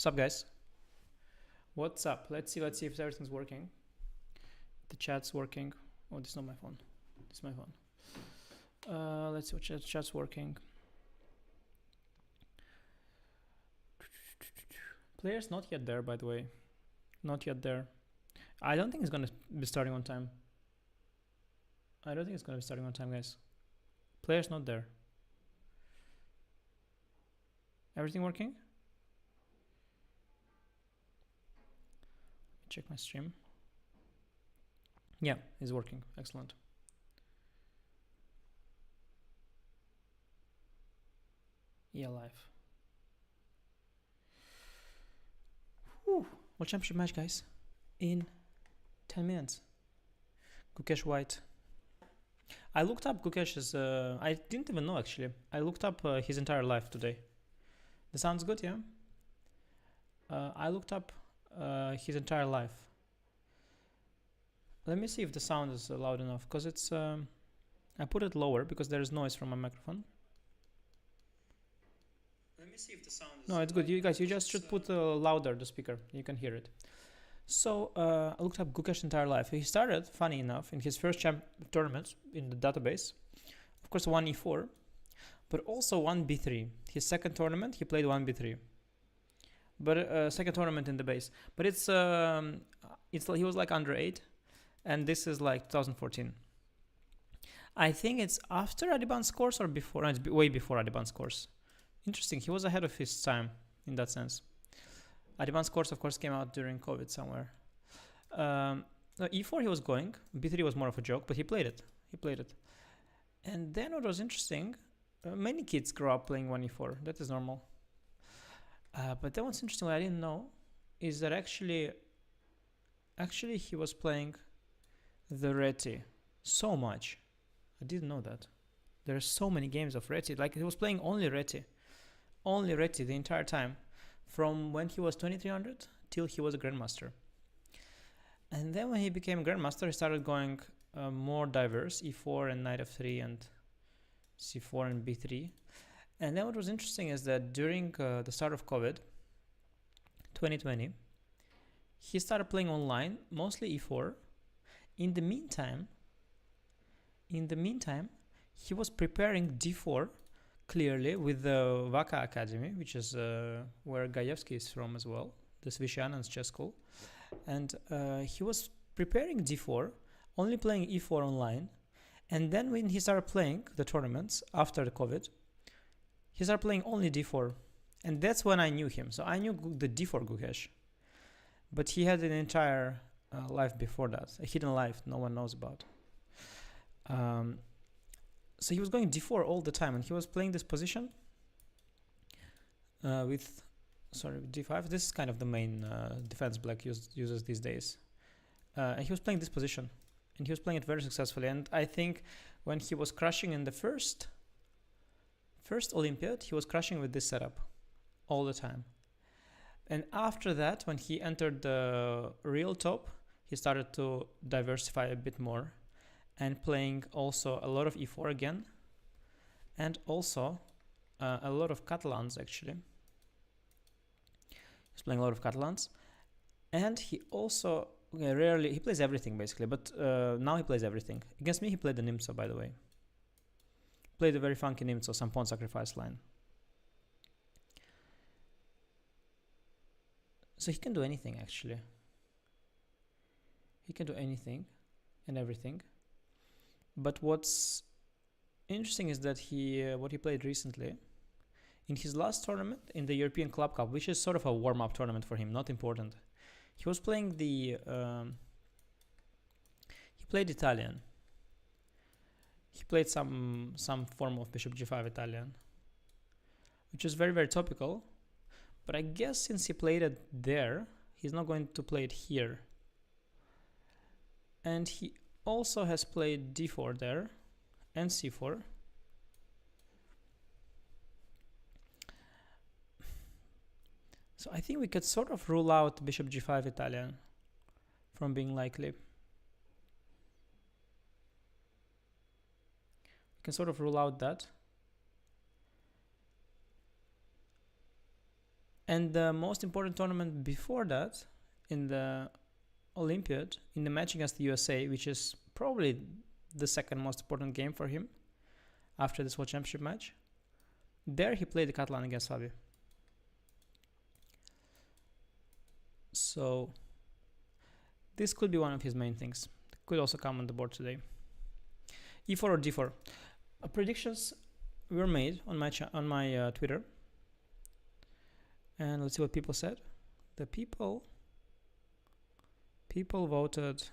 What's up, guys? What's up? Let's see if everything's working. The chat's working. Oh, this is not my phone. This is my phone. Let's see what chat's working. Players not yet there, by the way. Not yet there. I don't think it's gonna be starting on time. I don't think it's gonna be starting on time, guys. Players not there. Everything working? Check my stream. Yeah, it's working. Excellent. Yeah, live. Whew. World Championship match, guys. In 10 minutes. Gukesh White. I looked up Gukesh's. I didn't even know actually. I looked up his entire life today. That sounds good, yeah? I looked up his entire life. Let me see if the sound is loud enough, because it's I put it lower because there is noise from my microphone. Let me see if the sound is no, it's good. You guys, you just should put louder the speaker. You can hear it. So I looked up Gukesh's entire life. He started, funny enough, in his first tournament in the database. Of course, 1e4, but also 1b3. His second tournament, he played 1b3. But second tournament in the base. But it's he was like under 8, and this is like 2014. I think it's after Adiban's course or before. No, it's way before Adiban's course. Interesting. He was ahead of his time in that sense. Adiban's course, of course, came out during COVID somewhere. E4 he was going. B3 was more of a joke, but he played it. He played it. And then what was interesting, many kids grow up playing 1e4. That is normal. But then what's interesting, what I didn't know, is that actually he was playing the Reti so much. I didn't know that. There are so many games of Reti. Like, he was playing only Reti the entire time, from when he was 2300 till he was a grandmaster. And then when he became grandmaster, he started going more diverse, e4 and knight f3 and c4 and b3. And then what was interesting is that during the start of COVID, 2020, he started playing online, mostly e4. In the meantime, he was preparing d4 clearly with the Vaka Academy, which is where Gajewski is from as well, the Svishanan's chess school. And he was preparing d4, only playing e4 online. And then when he started playing the tournaments after the COVID, he started playing only d4. And that's when I knew him. So I knew the d4 Gukesh. But he had an entire life before that, a hidden life no one knows about. So he was going d4 all the time, and he was playing this position with d5. This is kind of the main defense black uses these days. And he was playing this position, and he was playing it very successfully. And I think when he was crushing in the first Olympiad, he was crushing with this setup all the time. And after that, when he entered the real top, he started to diversify a bit more, and playing also a lot of e4 again, and also a lot of Catalans actually. He's playing a lot of Catalans, and he also he plays everything basically, but now he plays everything. Against me he played the Nimzo, by the way. Played a very funky Nimzo, some pawn sacrifice line. So he can do anything actually. He can do anything and everything. But what's interesting is that what he played recently, in his last tournament, in the European Club Cup, which is sort of a warm-up tournament for him, not important, he was playing he played Italian. He played some form of Bishop G5 Italian, which is very, very topical. But I guess since he played it there, he's not going to play it here. And he also has played d4 there and c4. So I think we could sort of rule out Bishop G5 Italian from being likely. We can sort of rule out that. And the most important tournament before that, in the Olympiad, in the match against the USA, which is probably the second most important game for him after this World Championship match, there he played the Catalan against Fabi. So this could be one of his main things. Could also come on the board today. E4 or D4. Predictions were made on my Twitter, and let's see what people said. The people voted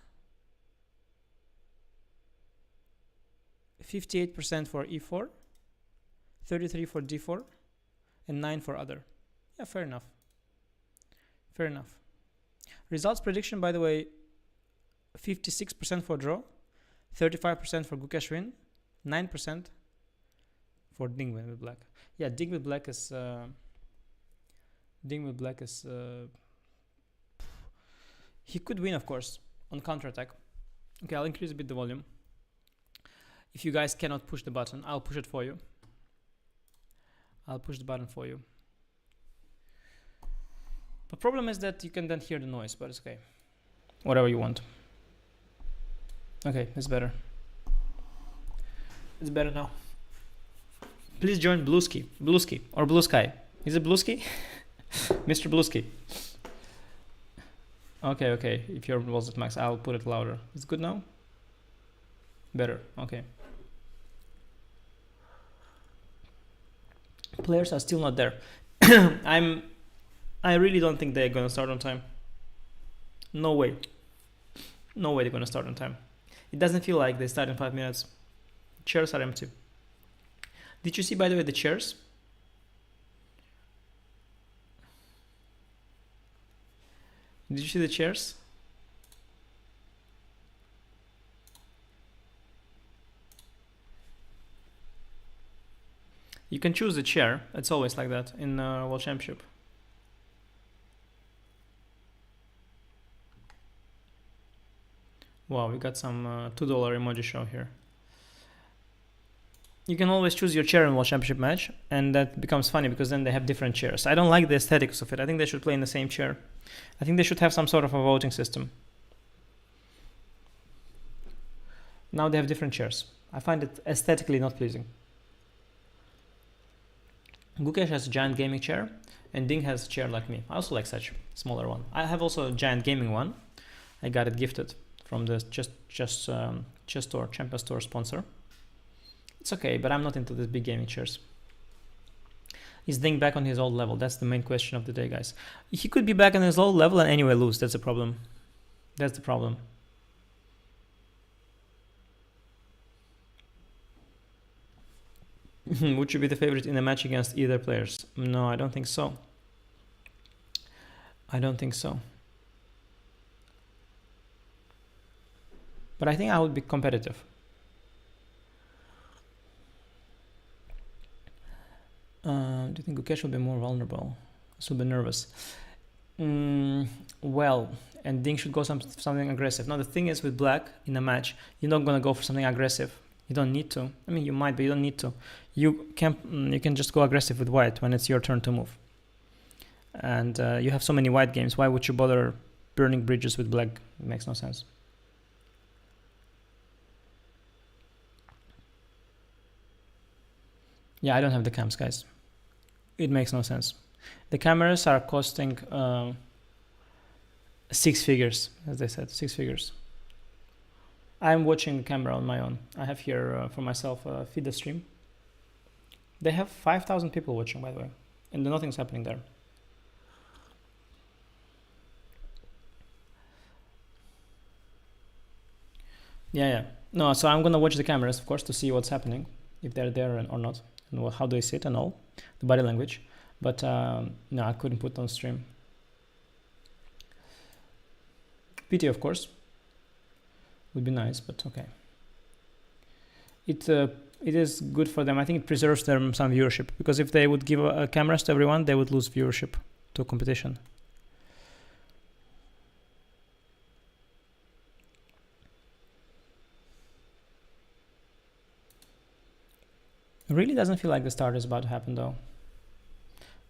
58% for E4, 33% for D4, and 9% for other. Yeah, fair enough. Fair enough. Results prediction, by the way, 56% for draw, 35% for Gukesh win, 9% for Ding with black. Yeah, Ding with black is he could win, of course, on counter-attack. Okay, I'll increase a bit the volume. If you guys cannot push the button, I'll push it for you. I'll push the button for you. The problem is that you can then hear the noise, but it's okay. Whatever you want. Okay, it's better. It's better now. Please join Blueski or Blue Sky. Is it Blueski? Mr. Blueski. Okay. If your was at max, I'll put it louder. It's good now? Better. Okay. Players are still not there. I really don't think they're gonna start on time. No way. No way they're gonna start on time. It doesn't feel like they start in 5 minutes. Chairs are empty. Did you see, by the way, the chairs? Did you see the chairs? You can choose the chair. It's always like that in World Championship. Wow, we got some $2 emoji show here. You can always choose your chair in World Championship match, and that becomes funny because then they have different chairs. I don't like the aesthetics of it. I think they should play in the same chair. I think they should have some sort of a voting system. Now they have different chairs. I find it aesthetically not pleasing. Gukesh has a giant gaming chair, and Ding has a chair like me. I also like such smaller one. I have also a giant gaming one. I got it gifted from the Chess Store, Champion Store sponsor. It's okay, but I'm not into these big gaming chairs. Is Ding back on his old level? That's the main question of the day, guys. He could be back on his old level and anyway lose. That's the problem. That's the problem. Would you be the favorite in a match against either players? No, I don't think so. I don't think so. But I think I would be competitive. Do you think Gukesh will be more vulnerable? Should be nervous. Well, and Ding should go something aggressive. Now the thing is with black in a match, you're not gonna go for something aggressive. You don't need to. I mean, you might, but you don't need to. You can just go aggressive with white when it's your turn to move. And you have so many white games. Why would you bother burning bridges with black? It makes no sense. Yeah, I don't have the cams, guys. It makes no sense. The cameras are costing 6 figures, as they said, 6 figures. I'm watching the camera on my own. I have here for myself feed the stream. They have 5,000 people watching, by the way, and nothing's happening there. Yeah. No, so I'm gonna watch the cameras, of course, to see what's happening, if they're there or not, and how they sit and all, the body language. But no, I couldn't put on stream. PT, of course, would be nice, but okay. It is good for them. I think it preserves them some viewership, because if they would give cameras to everyone, they would lose viewership to competition. It really doesn't feel like the start is about to happen, though.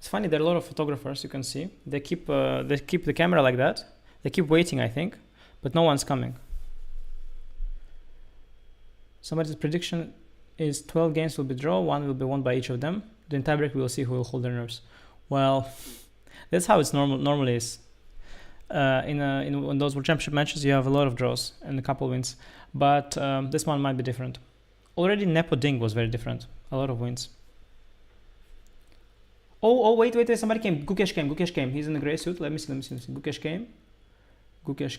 It's funny, there are a lot of photographers, you can see. They keep the camera like that. They keep waiting, I think, but no one's coming. Somebody's prediction is 12 games will be draw, 1 will be won by each of them. Then tiebreak, we will see who will hold their nerves. Well, that's how it's normally is. In those World Championship matches, you have a lot of draws and a couple wins, but this one might be different. Already Nepo Ding was very different, a lot of wins. Oh, wait, somebody came. Gukesh came. He's in the gray suit. Let me see. Gukesh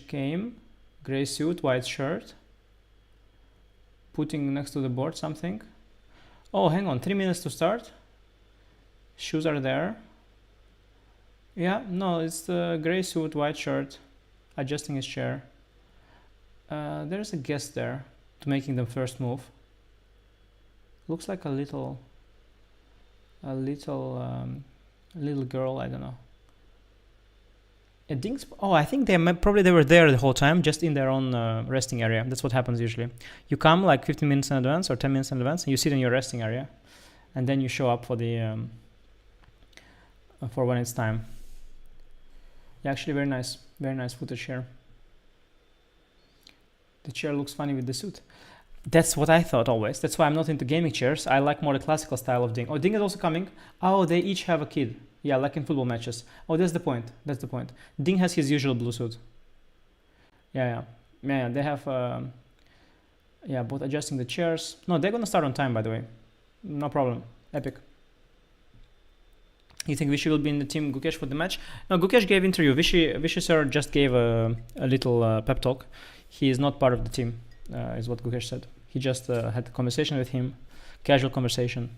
came. Gray suit, white shirt. Putting next to the board something. Oh, hang on. 3 minutes to start. Shoes are there. Yeah, no, it's the gray suit, white shirt. Adjusting his chair. There's a guest there to making the first move. Looks like a little girl, I don't know. I think they were there the whole time, just in their own resting area. That's what happens usually. You come like 15 minutes in advance or 10 minutes in advance, and you sit in your resting area, and then you show up for the for when it's time. Yeah, actually very nice footage here. The chair looks funny with the suit. That's what I thought always. That's why I'm not into gaming chairs. I like more the classical style of Ding. Oh, Ding is also coming. Oh, they each have a kid. Yeah, like in football matches. Oh, that's the point. Ding has his usual blue suit. Yeah. They have, both adjusting the chairs. No, they're gonna start on time, by the way. No problem. Epic. You think Vishy will be in the team Gukesh for the match? No, Gukesh gave interview. Vishy sir just gave a little pep talk. He is not part of the team, is what Gukesh said. He just had a conversation with him, casual conversation.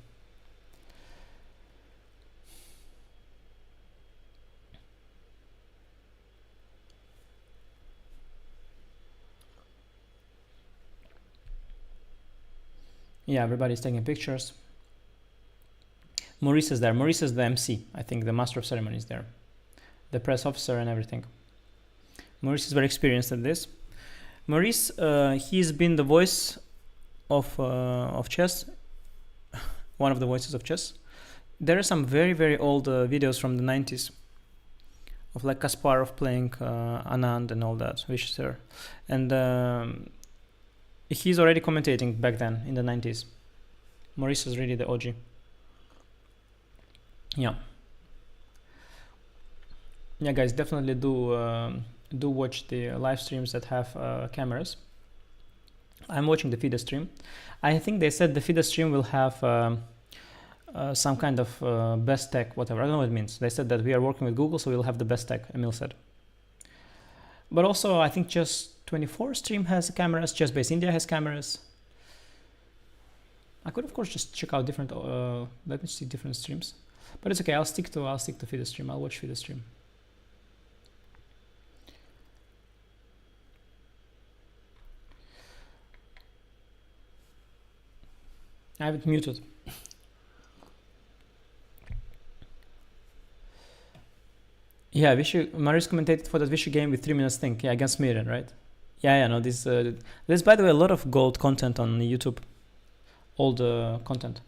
Yeah, everybody's taking pictures. Maurice is there. Maurice is the MC, I think, the master of ceremonies there. The press officer and everything. Maurice is very experienced at this. Maurice, he's been the voice of chess, one of the voices of chess. There are some very, very old videos from the 90s of like Kasparov playing Anand and all that, Vishser. And he's already commentating back then in the 90s. Maurice is really the OG. Yeah, guys, definitely do watch the live streams that have cameras. I'm watching the FIDE stream. I think they said the FIDE stream will have some kind of best tech, whatever. I don't know what it means. They said that we are working with Google, so we'll have the best tech, Emil said. But also, I think Chess24 stream has cameras. Chess-Base India has cameras. I could, of course, just check out different. Let me see different streams. But it's okay. I'll stick to FIDE stream. I'll watch FIDE stream. I have it muted. Yeah, Marius commentated for that Vishy game with 3 minutes think. Yeah, against Miran, right? Yeah, no, there's by the way a lot of gold content on YouTube. Old content.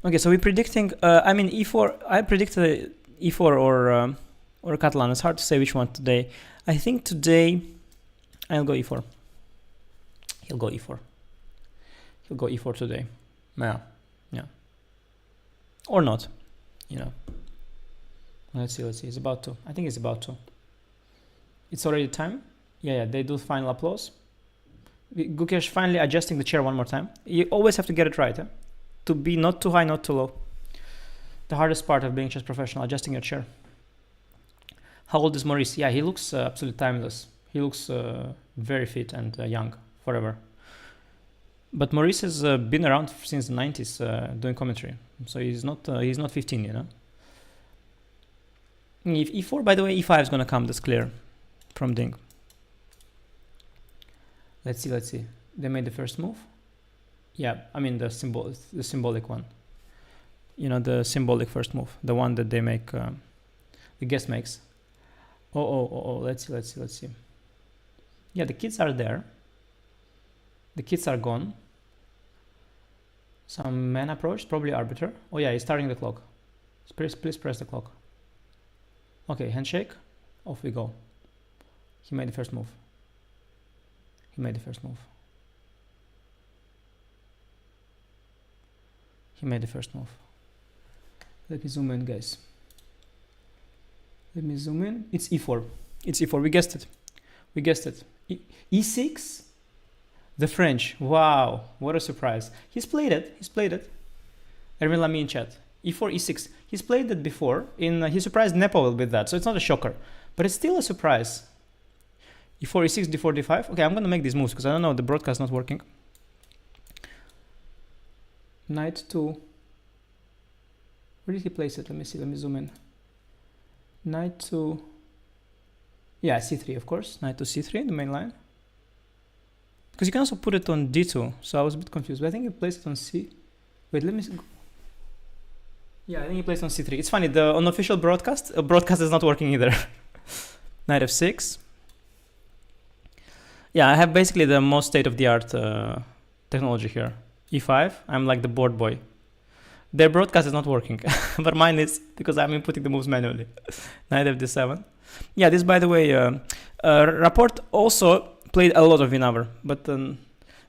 Okay, so we're predicting, I mean E4, I predicted E4 or Catalan. It's hard to say which one today. I think today I'll go E4. He'll go E4. He'll go E4 today. Yeah. Or not, you know. Let's see. It's about to. I think it's about to. It's already time. Yeah, they do final applause. Gukesh finally adjusting the chair one more time. You always have to get it right, to be not too high, not too low. The hardest part of being chess professional, adjusting your chair. How old is Maurice? Yeah, he looks absolutely timeless. He looks very fit and young, forever. But Maurice has been around since the 90s doing commentary, so he's not 15, you know. If E4, by the way, E5 is gonna come. That's clear from Ding. Let's see. They made the first move. Yeah, I mean the symbolic one. You know, the symbolic first move, the one that they make, the guest makes. Oh. Let's see. Yeah, the kids are there. The kids are gone. Some man approached, probably arbiter. Oh yeah, he's starting the clock. Please press the clock. Okay, handshake. Off we go. He made the first move. He made the first move. He made the first move. Let me zoom in, guys. Let me zoom in. It's e4. It's e4. We guessed it. We guessed it. E6. The French. Wow. What a surprise. He's played it. He's played it. Erwin Lamy in chat. E4, E6. He's played it before. He surprised Nepo with that. So it's not a shocker. But it's still a surprise. E4, E6, D4, D5. Okay, I'm going to make these moves because I don't know. The broadcast is not working. Knight to... Where did he place it? Let me see. Let me zoom in. Knight to... Yeah, C3, of course. Knight to C3, the main line. Because you can also put it on D2. So I was a bit confused. But I think he placed it on C... Wait, let me see. Yeah, I think he placed on C3. It's funny. The unofficial broadcast is not working either. Knight F6. Yeah, I have basically the most state-of-the-art technology here. E5. I'm like the board boy. Their broadcast is not working, but mine is because I'm inputting the moves manually. Knight F7. Yeah, this, by the way, Rapport also played a lot of Winawer, but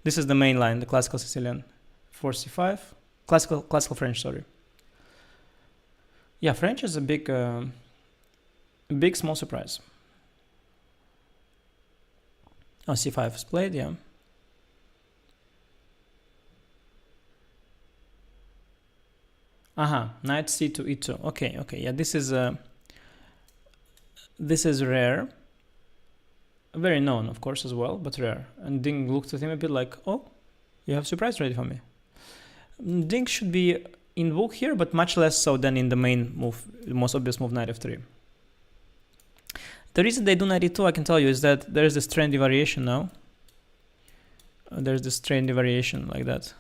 this is the main line, the classical Sicilian. 4C5. Classical French, sorry. Yeah, French is a big small surprise. Oh, C5 is played, yeah. Knight C2, E2. Okay, yeah, this is rare. Very known, of course, as well, but rare. And Ding looked at him a bit like, oh, you have surprise ready for me. Ding should be in book here, but much less so than in the main move, the most obvious move, Knight F3. The reason they do Knight E2, I can tell you, is that there's this trendy variation now. There's this trendy variation like that,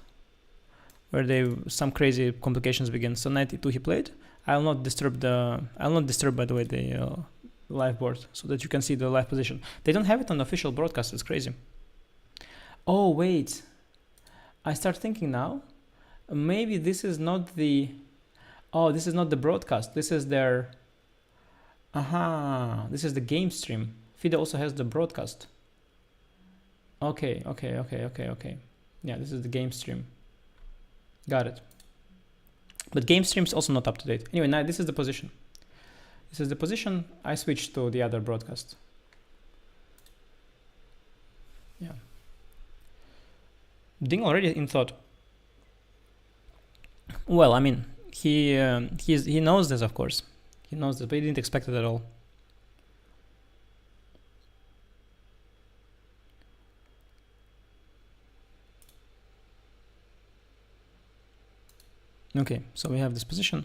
where some crazy complications begin. So Knight E2 he played. I'll not disturb, by the way, the live board, so that you can see the live position. They don't have it on the official broadcast. It's crazy. Oh wait, I start thinking now. Maybe this is not the. Oh, this is not the broadcast. This is their. This is the game stream. FIDE also has the broadcast. Okay. Yeah, this is the game stream. Got it. But game stream is also not up to date. Anyway, now this is the position. This is the position. I switched to the other broadcast. Yeah. Ding already in thought. Well, I mean, he knows this, of course. He knows this, but he didn't expect it at all. Okay, so we have this position.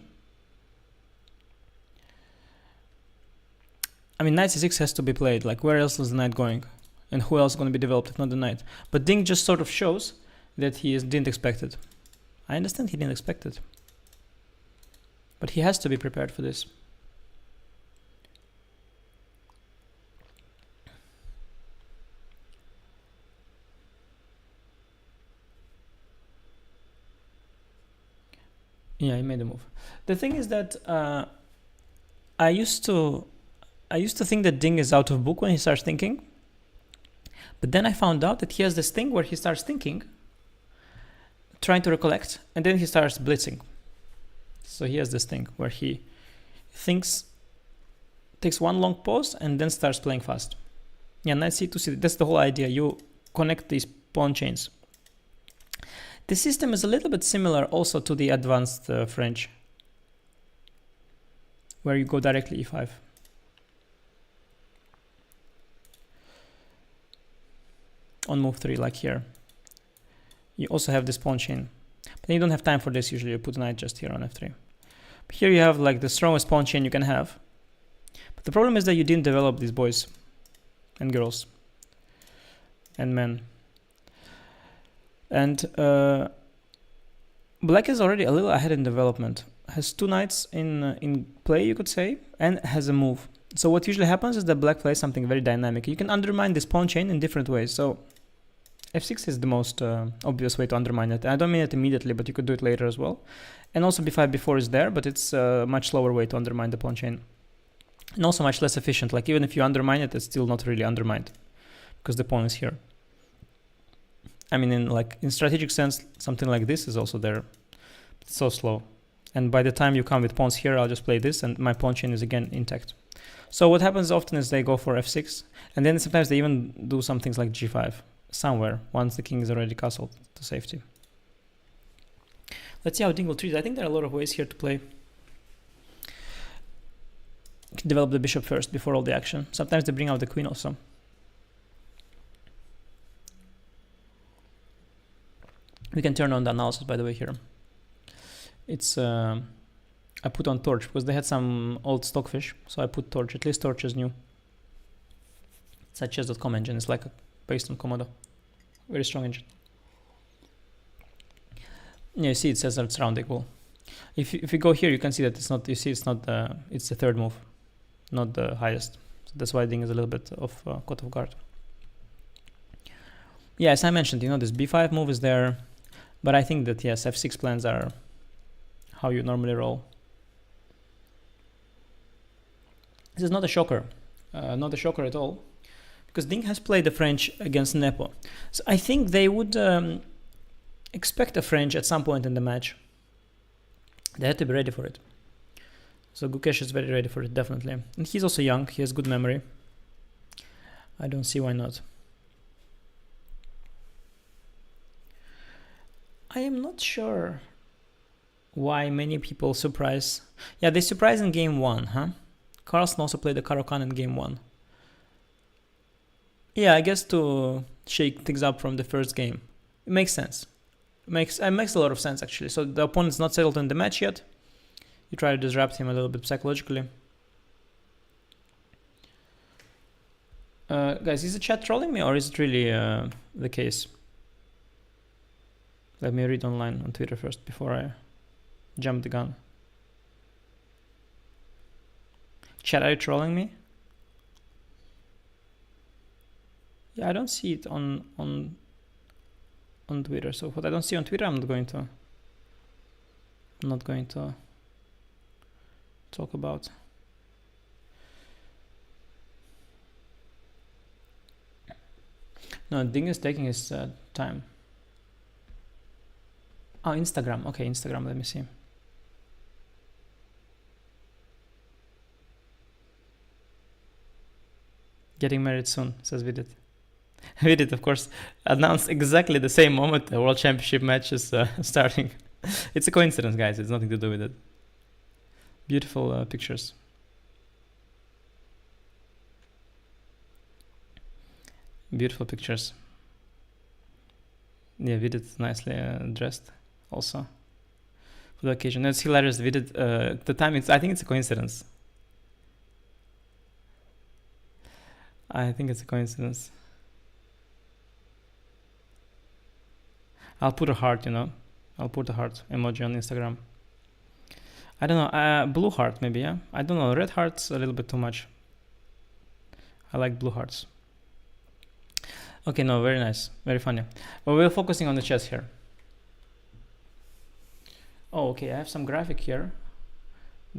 I mean, Knight C6 has to be played. Like, where else is the knight going? And who else is going to be developed if not the knight? But Ding just sort of shows that he didn't expect it. I understand he didn't expect it. But he has to be prepared for this. Yeah, he made a move. The thing is that I used to think that Ding is out of book when he starts thinking. But then I found out that he has this thing where he starts thinking, trying to recollect, and then he starts blitzing. So he has this thing where he thinks, takes one long pause, and then starts playing fast. Yeah, Knight C2, C3. That's the whole idea. You connect these pawn chains. The system is a little bit similar also to the advanced French, where you go directly E5. On move 3, like here. You also have this pawn chain. But you don't have time for this usually. You put knight just here on F3. But here you have like the strongest pawn chain you can have. But the problem is that you didn't develop these boys and girls and men. And black is already a little ahead in development. Has two knights in play, you could say, and has a move. So what usually happens is that black plays something very dynamic. You can undermine this pawn chain in different ways. So f6 is the most obvious way to undermine it. I don't mean it immediately, but you could do it later as well. And also b5, b4 is there, but it's a much slower way to undermine the pawn chain. And also much less efficient. Like even if you undermine it, it's still not really undermined because the pawn is here. I mean, in strategic sense, something like this is also there. It's so slow. And by the time you come with pawns here, I'll just play this and my pawn chain is again intact. So what happens often is they go for f6, and then sometimes they even do some things like g5 somewhere once the king is already castled to safety. Let's see how Ding will treat it. I think there are a lot of ways here to play. Develop the bishop first before all the action. Sometimes they bring out the queen also. We can turn on the analysis, by the way, here. It's I put on torch because they had some old stockfish, so I put torch. At least torch is new. It's a chess.com engine. It's like based on Komodo. Very strong engine. Yeah, you see it says that it's round equal. If you go here, you can see that it's not. You see, it's not. It's the third move, not the highest. So that's why Ding is a little bit caught off guard. Yeah, as I mentioned, this b5 move is there, but I think that yes, f6 plans are how you normally roll. This is not a shocker, not a shocker at all, because Ding has played the French against Nepo. So I think they would expect a French at some point in the match. They had to be ready for it. So Gukesh is very ready for it, definitely. And he's also young, he has good memory. I don't see why not. I am not sure why many people surprise. Yeah, they surprise in game 1, huh? Carlsen also played the Caro-Kann in game 1. Yeah, I guess to shake things up from the first game. It makes sense. It makes a lot of sense, actually. So the opponent's not settled in the match yet. You try to disrupt him a little bit psychologically. Guys, is the chat trolling me or is it really the case? Let me read online on Twitter first before I jump the gun. Chat, are you trolling me? Yeah, I don't see it on Twitter. So what I don't see on Twitter, I'm not going to talk about. No, Ding is taking his time. Oh, Instagram. Okay, Instagram. Let me see. Getting married soon, says Vidit. Vidit, of course, announced exactly the same moment the World Championship match is starting. It's a coincidence, guys. It's nothing to do with it. Beautiful pictures. Beautiful pictures. Yeah, Vidit nicely dressed also for the occasion. It's hilarious. Vidit, the time, I think it's a coincidence. I think it's a coincidence. I'll put a heart, I'll put a heart emoji on Instagram. I don't know, blue heart maybe, yeah? I don't know, red heart's a little bit too much. I like blue hearts. Okay, no, very nice, very funny. But we're focusing on the chess here. Oh, okay, I have some graphic here.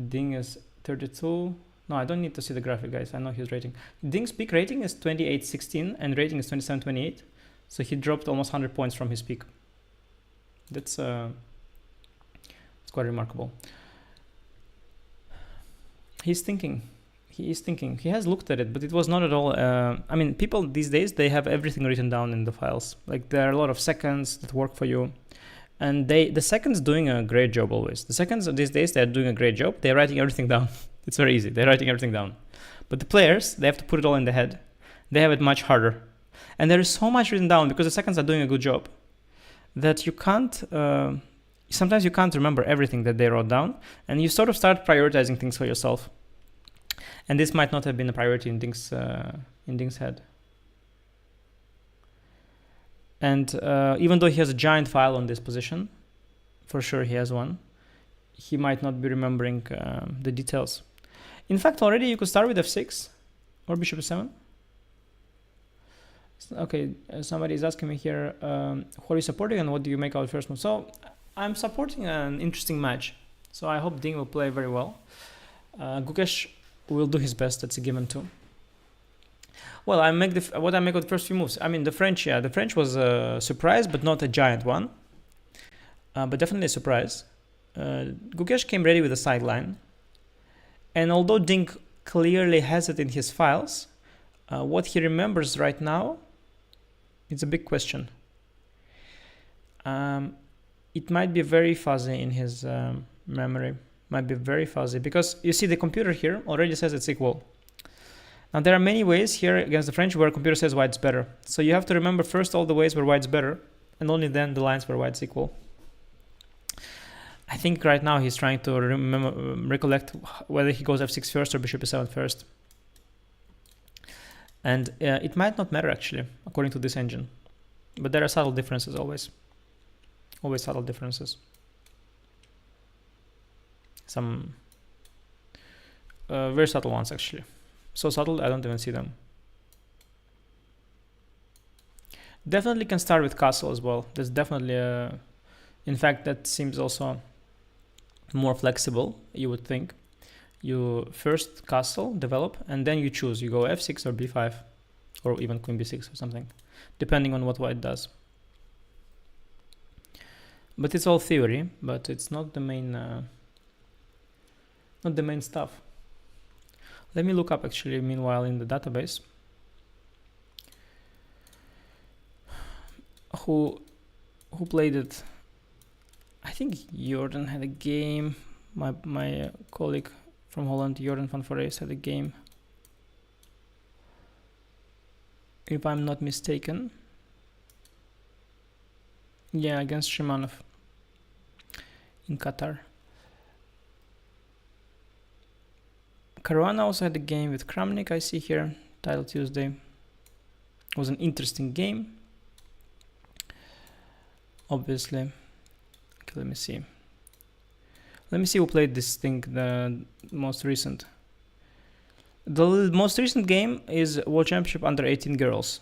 Ding is 32. No, I don't need to see the graphic, guys. I know his rating. Ding's peak rating is 28.16 and rating is 27.28. So he dropped almost 100 points from his peak. That's it's quite remarkable. He's thinking. He is thinking. He has looked at it, but it was not at all. I mean, people these days, they have everything written down in the files. Like there are a lot of seconds that work for you. And the seconds doing a great job always. The seconds these days, they're doing a great job. They're writing everything down. It's very easy. They're writing everything down. But the players, they have to put it all in the head. They have it much harder. And there is so much written down because the seconds are doing a good job that you can't, sometimes you can't remember everything that they wrote down. And you sort of start prioritizing things for yourself. And this might not have been a priority in Ding's head. And even though he has a giant file on this position, for sure he has one, he might not be remembering the details. In fact, already you could start with f6 or bishop e7. Okay, somebody is asking me here, who are you supporting and what do you make out first move? So I'm supporting an interesting match. So I hope Ding will play very well. Gukesh will do his best. That's a given too. Well, I make what I make with the first few moves. I mean, the French, yeah, the French was a surprise, but not a giant one. But definitely a surprise. Gukesh came ready with a sideline. And although Ding clearly has it in his files, what he remembers right now, it's a big question. It might be very fuzzy in his memory. Might be very fuzzy because you see the computer here already says it's equal. Now there are many ways here against the French where computer says white's better. So you have to remember first all the ways where white's better and only then the lines where white's equal. I think right now he's trying to recollect whether he goes f6 first or bishop e7 first. And it might not matter actually, according to this engine. But there are subtle differences always. Always subtle differences. Some very subtle ones actually. So subtle, I don't even see them. Definitely can start with castle as well. There's definitely in fact, that seems also more flexible, you would think. You first castle, develop, and then you choose. You go f6 or b5, or even queen b6 or something, depending on what white does. But it's all theory, but it's not the main stuff. Let me look up actually meanwhile in the database who played it. I think Jordan had a game. My colleague from Holland, Jordan van Forest, had a game, if I'm not mistaken. Yeah, against Shimanov in Qatar. Caruana also had a game with Kramnik, I see here, Title Tuesday. It was an interesting game, obviously. Okay, let me see. Let me see who played this thing, the most recent. The most recent game is World Championship under 18 girls.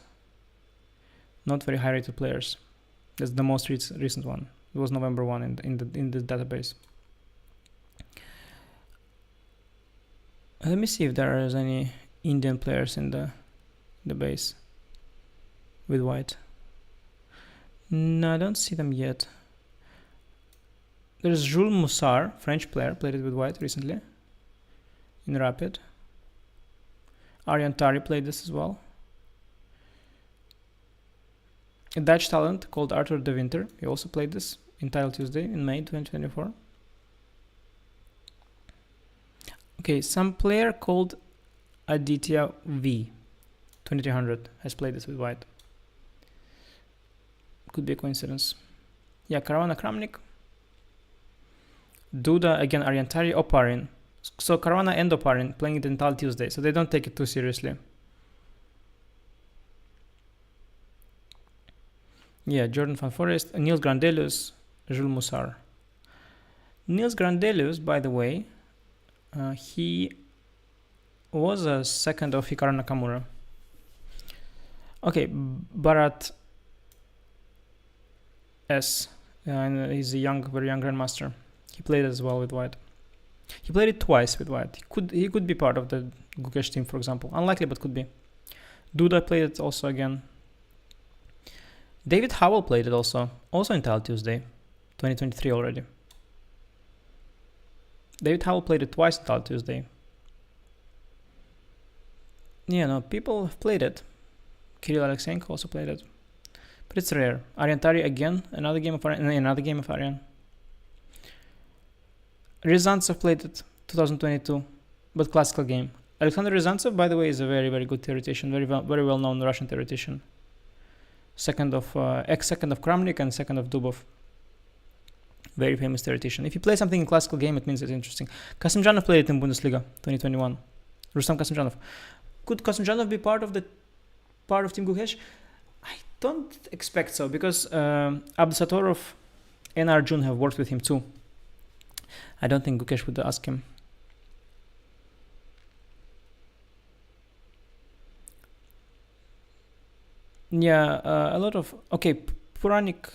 Not very high rated players. That's the most recent one. It was November 1 in the database. Let me see if there is any Indian players in the base with white. No, I don't see them yet. There's Jules Moussard, French player, played it with white recently in Rapid. Aryan Tari played this as well. A Dutch talent called Arthur de Winter, he also played this in Title Tuesday in May 2024. Okay, some player called Aditya V, 2300, has played this with white. Could be a coincidence. Yeah, Caruana Kramnik. Duda, again, Aryantari, Oparin. So Caruana and Oparin playing it in Title Tuesday, so they don't take it too seriously. Yeah, Jordan van Forest, Niels Grandelius, Jules Moussard. Niels Grandelius, by the way, he was a second of Hikaru Nakamura. Okay, Bharat S, and he's a very young grandmaster. He played as well with white. He played it twice with white. He could be part of the Gukesh team, for example. Unlikely, but could be. Duda played it also again. David Howell played it also in Title Tuesday, 2023 already. David Howell played it twice in Title Tuesday. Yeah, no, people have played it. Kirill Alexeyenko also played it, but it's rare. Aryantari again, another game of Aryan. Ryazantsev played it 2022, but classical game. Alexander Ryazantsev, by the way, is a very, very good theoretician, very well known Russian theoretician. Second of Kramnik and second of Dubov. Very famous theoretician. If you play something in classical game, it means it's interesting. Kasimdzhanov played it in Bundesliga 2021. Rustam Kasimdzhanov. Could Kasimdzhanov be part of Team Gukesh? I don't expect so, because Abdusatorov and Arjun have worked with him too. I don't think Gukesh would ask him. Yeah, a lot of... Okay, Puranik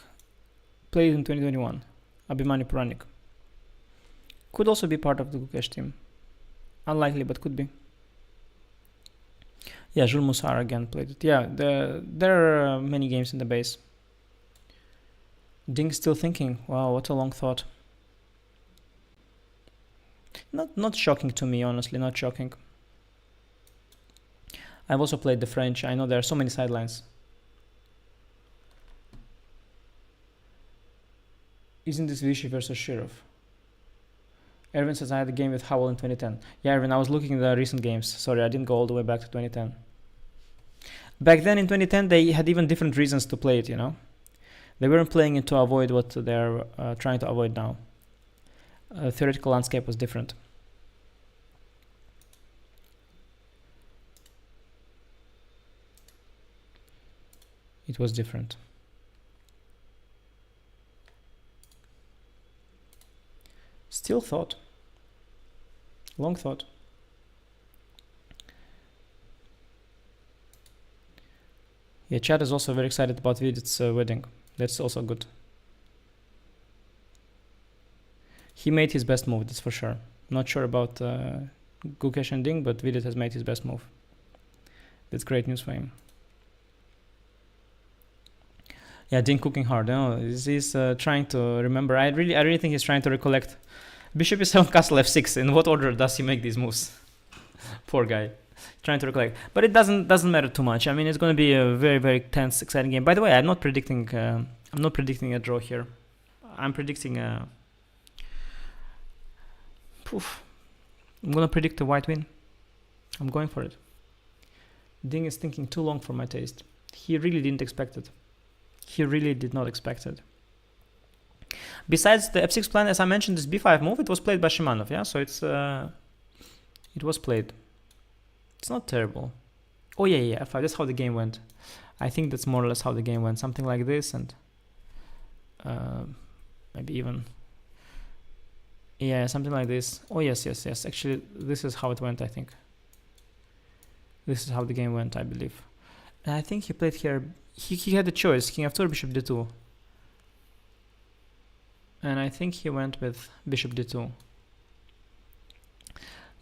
played in 2021. Abhimanyu Puranik. Could also be part of the Gukesh team. Unlikely, but could be. Yeah, Jules Moussard again played it. Yeah, there are many games in the base. Ding still thinking. Wow, what a long thought. Not shocking to me, honestly, not shocking. I've also played the French. I know there are so many sidelines. Isn't this Vichy versus Sheriff? Erwin says I had a game with Howell in 2010. Yeah, Erwin, I was looking at the recent games. Sorry, I didn't go all the way back to 2010. Back then in 2010, they had even different reasons to play it, you know? They weren't playing it to avoid what they're trying to avoid now. The theoretical landscape was different. It was different. Still thought. Long thought. Yeah, Chad is also very excited about Vidit's wedding. That's also good. He made his best move, that's for sure. Not sure about Gukesh and Ding, but Vidit has made his best move. That's great news for him. Yeah, Ding cooking hard. No, he's trying to remember. I really think he's trying to recollect. Bishop e7, castle f6. In what order does he make these moves? Poor guy, trying to recollect. But it doesn't matter too much. I mean, it's going to be a very tense, exciting game. By the way, I'm not predicting a draw here. I'm predicting a. Poof. I'm gonna predict a white win. I'm going for it. Ding is thinking too long for my taste. He really didn't expect it. He really did not expect it. Besides the f6 plan, as I mentioned, this b5 move, it was played by Shimanov, yeah? So it's it was played. It's not terrible. Oh yeah, f5, that's how the game went. I think that's more or less how the game went. Something like this, and maybe even... Yeah, something like this. Oh yes. Actually, this is how it went, I think. This is how the game went, I believe. And I think he played here... He had a choice, king f2 or bishop d2. And I think he went with bishop d2.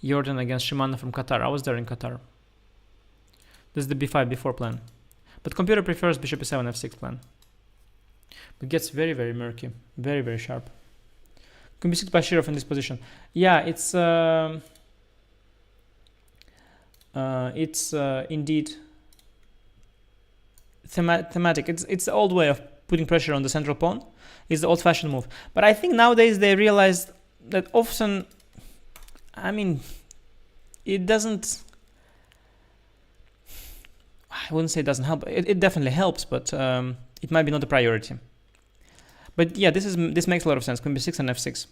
Jordan against Shimano from Qatar. I was there in Qatar. This is the b5, b4 plan. But computer prefers bishop e7, f6 plan. It gets very murky. Very sharp. Can be sit by Shirov in this position. Yeah, it's indeed thematic. It's the old way of putting pressure on the central pawn. It's the old-fashioned move. But I think nowadays they realize that often, I mean, it doesn't... I wouldn't say it doesn't help. It definitely helps, but it might be not a priority. But yeah, this makes a lot of sense. Queen b6 and f6.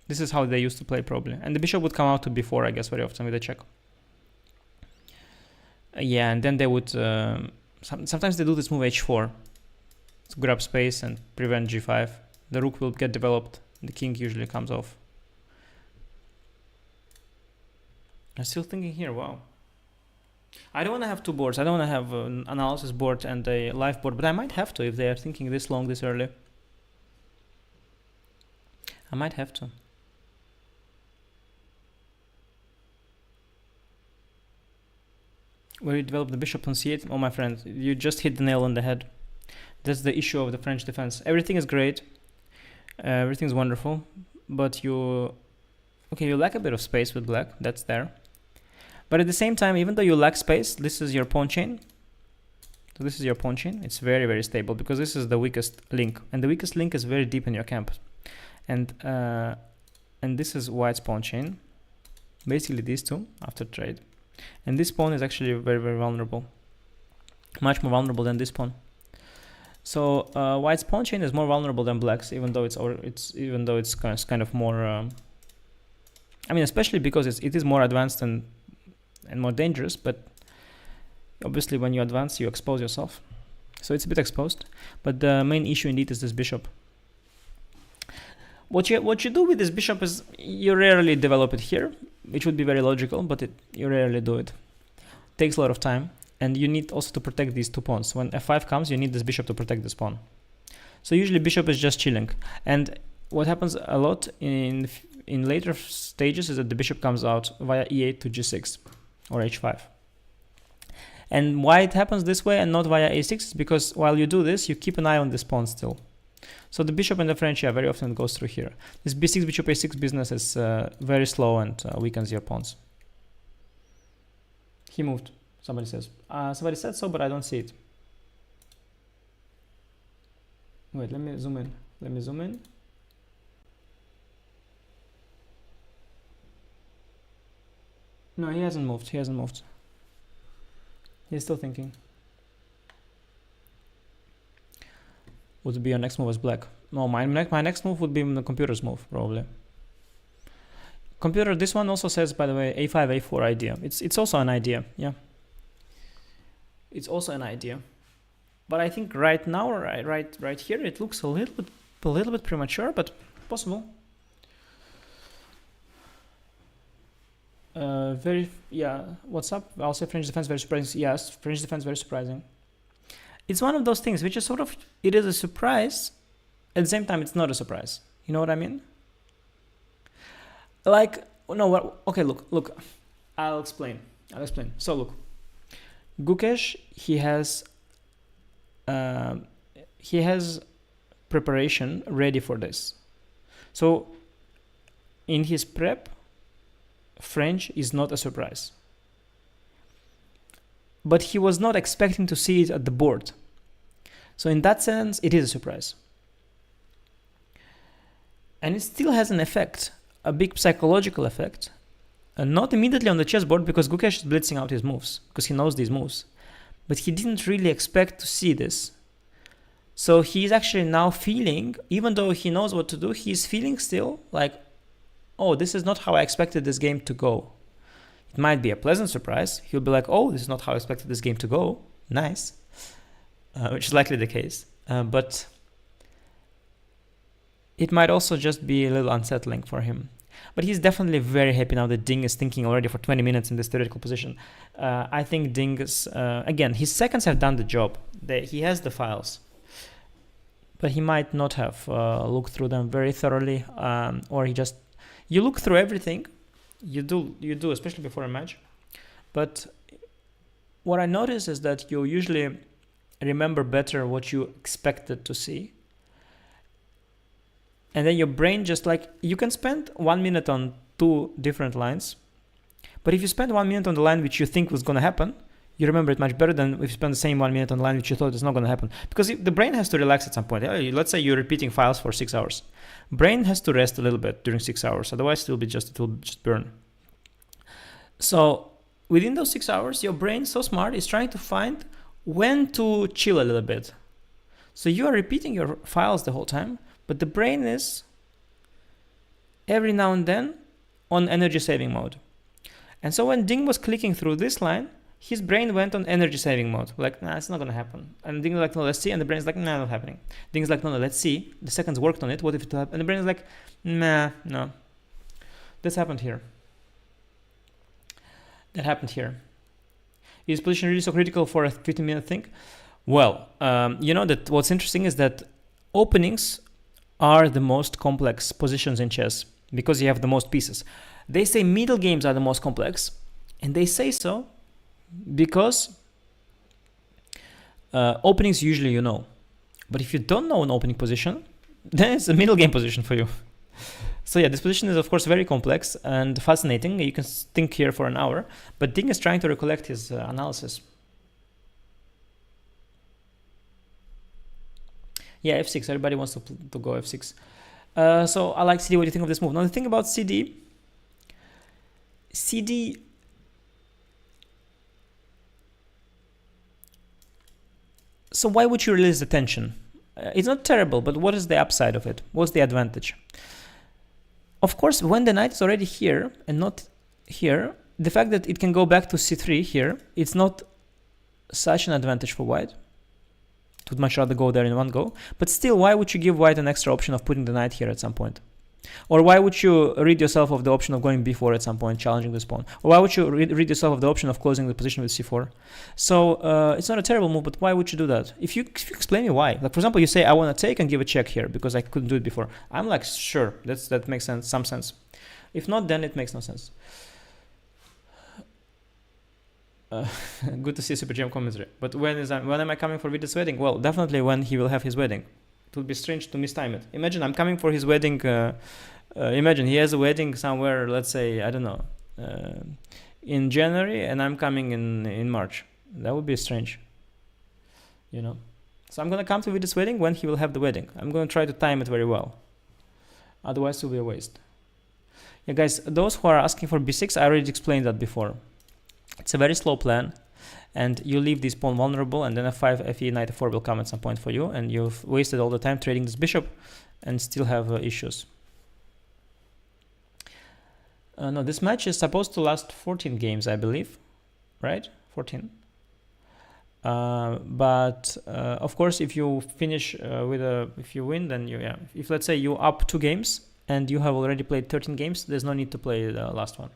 This is how they used to play probably. And the bishop would come out to b4, I guess, very often with a check. Yeah, and then they would... sometimes they do this move h4 to grab space and prevent g5. The rook will get developed. The king usually comes off. I'm still thinking here, wow. I don't want to have two boards. I don't want to have an analysis board and a live board, but I might have to if they are thinking this long, this early. I might have to. Where you develop the bishop on c8? Oh, my friend, you just hit the nail on the head. That's the issue of the French defense. Everything is great. Everything's wonderful. But you lack a bit of space with black. That's there. But at the same time, even though you lack space, this is your pawn chain. So this is your pawn chain. It's very stable because this is the weakest link. And the weakest link is very deep in your camp. And this is white's pawn chain. Basically these two after trade. And this pawn is actually very vulnerable. Much more vulnerable than this pawn. So white's pawn chain is more vulnerable than black's, even though it's kind of more. I mean, especially because it is more advanced and more dangerous. But obviously, when you advance, you expose yourself. So it's a bit exposed. But the main issue indeed is this bishop. What you do with this bishop is you rarely develop it here, which would be very logical, but you rarely do it. Takes a lot of time. and you need also to protect these 2 pawns. When f5 comes, you need this bishop to protect this pawn. So usually bishop is just chilling, and what happens a lot in later stages is that the bishop comes out via e8 to g6 or h5. And why it happens this way and not via a6 is because while you do this, you keep an eye on this pawn still. So the bishop in the French, yeah, very often goes through here. This b6 bishop a6 business is very slow and weakens your pawns. He moved, somebody says. Somebody said so, but I don't see it. Wait, let me zoom in. Let me zoom in. No, he hasn't moved. He hasn't moved. He's still thinking. Would be your next move as black? No, my next move would be the computer's move, probably. Computer, this one also says, by the way, a5, a4 idea. It's also an idea, yeah. It's also an idea. But I think right now, right here, it looks a little bit premature, but possible. Yeah. What's up? I'll say French defense very surprising. Yes, French defense very surprising. It's one of those things which is sort of, it is a surprise. At the same time, it's not a surprise. You know what I mean? Like, no, what? Okay, look. I'll explain. So look, Gukesh, he has preparation ready for this. So in his prep, French is not a surprise. But he was not expecting to see it at the board. So in that sense, it is a surprise. And it still has an effect, a big psychological effect. And not immediately on the chessboard because Gukesh is blitzing out his moves, because he knows these moves. But he didn't really expect to see this. So he's actually now feeling, even though he knows what to do, he's feeling still like, oh, this is not how I expected this game to go. It might be a pleasant surprise. He'll be like, oh, this is not how I expected this game to go. Nice. Which is likely the case. But it might also just be a little unsettling for him. But he's definitely very happy now that Ding is thinking already for 20 minutes in this theoretical position. I think Ding is, again, his seconds have done the job. He has the files. But he might not have looked through them very thoroughly, or he just, you look through everything, you do, especially before a match. But what I notice is that you usually remember better what you expected to see. And then your brain just like, you can spend 1 minute on 2 different lines. But if you spend 1 minute on the line which you think was going to happen, you remember it much better than if you spend the same 1 minute on the line which you thought is not going to happen. Because the brain has to relax at some point. Let's say you're repeating files for 6 hours. Brain has to rest a little bit during 6 hours. Otherwise it will just burn. So within those 6 hours, your brain, so smart, is trying to find when to chill a little bit. So you are repeating your files the whole time, but the brain is every now and then on energy saving mode. And so when Ding was clicking through this line, his brain went on energy saving mode. Like, nah, it's not gonna happen. And Ding is like, no, let's see. And the brain is like, nah, not happening. Ding is like, no, let's see. The seconds worked on it. What if it happened? And the brain is like, nah, no. This happened here. That happened here. Is position really so critical for a 15-minute thing? Well, you know that what's interesting is that openings are the most complex positions in chess because you have the most pieces. They say middle games are the most complex, and they say so because openings usually you know. But if you don't know an opening position, then it's a middle game position for you. So yeah, this position is of course very complex and fascinating. You can think here for an hour, but Ding is trying to recollect his analysis. Yeah, f6, everybody wants to go f6. So I like CD, what do you think of this move? Now the thing about CD, so why would you release the tension? It's not terrible, but what is the upside of it? What's the advantage? Of course, when the knight is already here and not here, the fact that it can go back to c3 here, it's not such an advantage for white. Would much rather go there in one go. But still, why would you give white an extra option of putting the knight here at some point? Or why would you rid yourself of the option of going b4 at some point, challenging this pawn? Or why would you rid yourself of the option of closing the position with c4? So it's not a terrible move, but why would you do that? If you explain me why. Like, for example, you say, I want to take and give a check here because I couldn't do it before. I'm like, sure, that makes sense, some sense. If not, then it makes no sense. Good to see Super Jam commentary. But when am I coming for Vidya's wedding? Well, definitely when he will have his wedding. It would be strange to mistime it. Imagine I'm coming for his wedding. Imagine he has a wedding somewhere, let's say, I don't know, in January, and I'm coming in March. That would be strange, you know. So I'm gonna come to Vidya's wedding when he will have the wedding. I'm gonna try to time it very well. Otherwise, it will be a waste. Yeah, guys, those who are asking for b6, I already explained that before. It's a very slow plan, and you leave this pawn vulnerable, and then f5, fe, knight f4 will come at some point for you, and you've wasted all the time trading this bishop and still have issues. No, this match is supposed to last 14 games, I believe, right? 14. But of course, if you finish if you win, then if let's say you up 2 games and you have already played 13 games, there's no need to play the last one.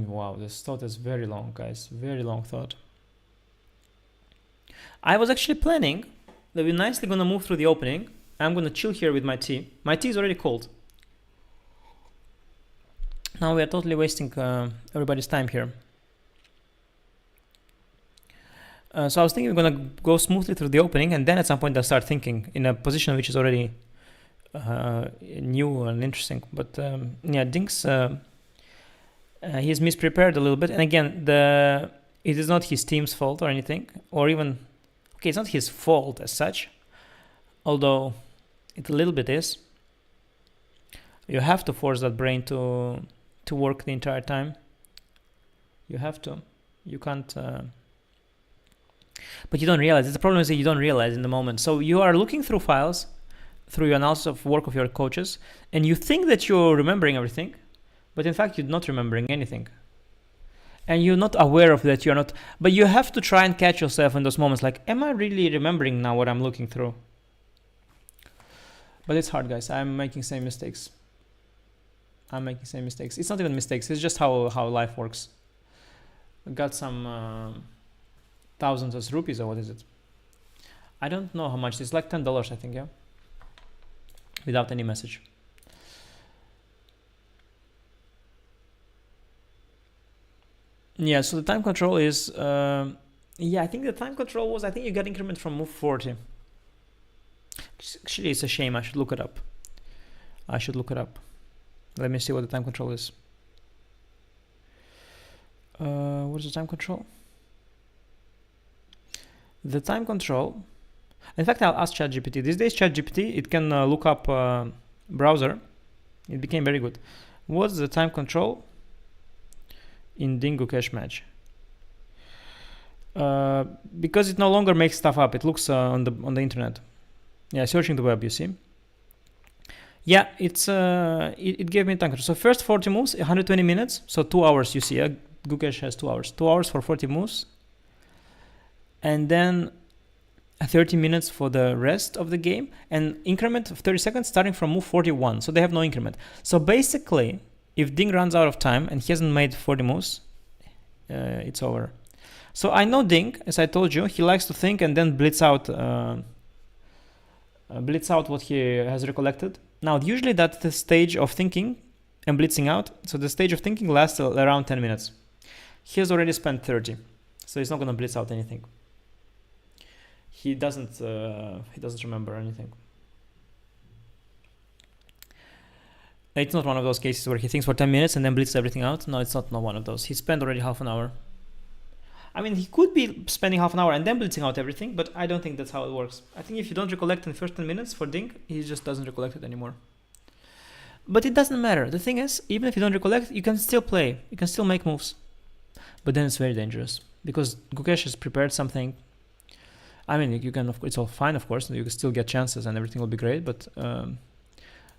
Wow, this thought is very long, guys. Very long thought. I was actually planning that we're nicely gonna move through the opening. I'm gonna chill here with my tea. My tea is already cold. Now we are totally wasting everybody's time here. So I was thinking we're gonna go smoothly through the opening, and then at some point I'll start thinking in a position which is already new and interesting. But yeah, Ding's he's misprepared a little bit, and again, it is not his team's fault or anything, or even, okay, it's not his fault as such, although it a little bit is. You have to force that brain to work the entire time. You have to. You can't. But you don't realize. The problem is that you don't realize in the moment. So you are looking through files, through your analysis of work of your coaches, and you think that you're remembering everything, but in fact you're not remembering anything. And you're not aware of that. You're not. But you have to try and catch yourself in those moments. Like, am I really remembering now what I'm looking through? But it's hard, guys. I'm making same mistakes. It's not even mistakes. It's just how life works. I got some thousands of rupees, or what is it? I don't know how much. It's like $10, I think, yeah. Without any message. Yeah, so the time control is, yeah, I think the time control was, I think you got increment from move 40. Actually, it's a shame. I should look it up. Let me see what the time control is. What is the time control? The time control, in fact, I'll ask ChatGPT. These days, ChatGPT, it can look up browser. It became very good. What's the time control in Ding-Gukesh match? Because it no longer makes stuff up. It looks on the internet. Yeah, searching the web, you see. Yeah, it's it gave me time control. So first 40 moves, 120 minutes. So 2 hours, you see. Gukesh has 2 hours. 2 hours for 40 moves. And then 30 minutes for the rest of the game. And increment of 30 seconds starting from move 41. So they have no increment. So basically, if Ding runs out of time and he hasn't made 40 moves, it's over. So I know Ding, as I told you, he likes to think and then blitz out what he has recollected. Now, usually that's the stage of thinking and blitzing out. So the stage of thinking lasts around 10 minutes. He has already spent 30, so he's not going to blitz out anything. He doesn't remember anything. It's not one of those cases where he thinks for 10 minutes and then blitzes everything out. No, it's not one of those. He spent already half an hour. I mean, he could be spending half an hour and then blitzing out everything, but I don't think that's how it works. I think if you don't recollect in the first 10 minutes for Ding, he just doesn't recollect it anymore. But it doesn't matter. The thing is, even if you don't recollect, you can still play. You can still make moves. But then it's very dangerous because Gukesh has prepared something. I mean, you can, it's all fine, of course. You can still get chances and everything will be great, but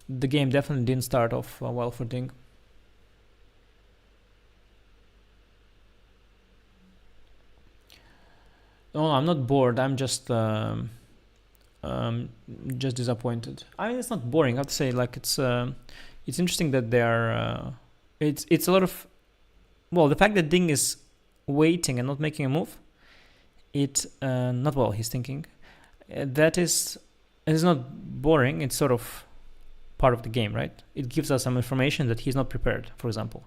the game definitely didn't start off well for Ding. Oh, I'm not bored. I'm just disappointed. I mean, it's not boring. I have to say, like, it's interesting that they are. It's a lot of. Well, the fact that Ding is waiting and not making a move, not well. He's thinking. That is, it's not boring. It's sort of part of the game, right? It gives us some information that he's not prepared. For example.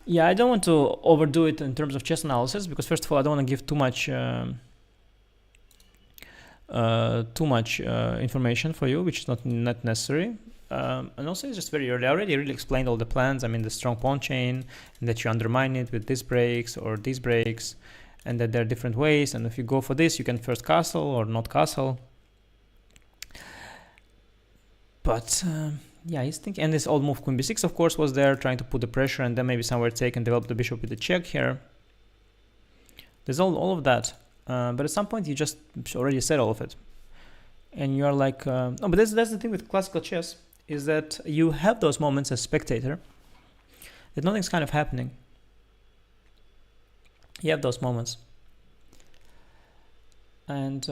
Yeah, I don't want to overdo it in terms of chess analysis because first of all, I don't want to give too much information for you, which is not necessary. And also, it's just very early. I already really explained all the plans. I mean, the strong pawn chain, and that you undermine it with these breaks or these breaks, and that there are different ways. And if you go for this, you can first castle or not castle. But yeah, he's thinking, and this old move queen b6, of course, was there, trying to put the pressure, and then maybe somewhere take and develop the bishop with the check here. There's all of that, but at some point you just already said all of it, and you are like, no, but that's the thing with classical chess, is that you have those moments as spectator that nothing's kind of happening. You have those moments, and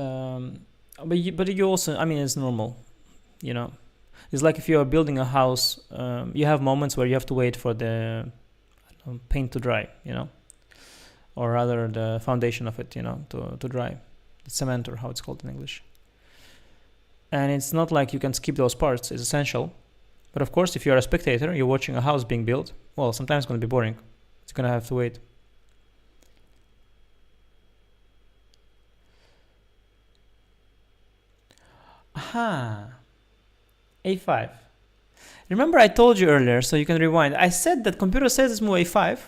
but you also, I mean, it's normal, you know. It's like if you are building a house, you have moments where you have to wait for the paint to dry, you know, or rather the foundation of it, you know, to dry, the cement, or how it's called in English. And it's not like you can skip those parts. It's essential. But of course, if you're a spectator, you're watching a house being built, well, sometimes it's going to be boring. It's going to have to wait. Aha. A5. Remember I told you earlier, so you can rewind. I said that computer says it's move A5,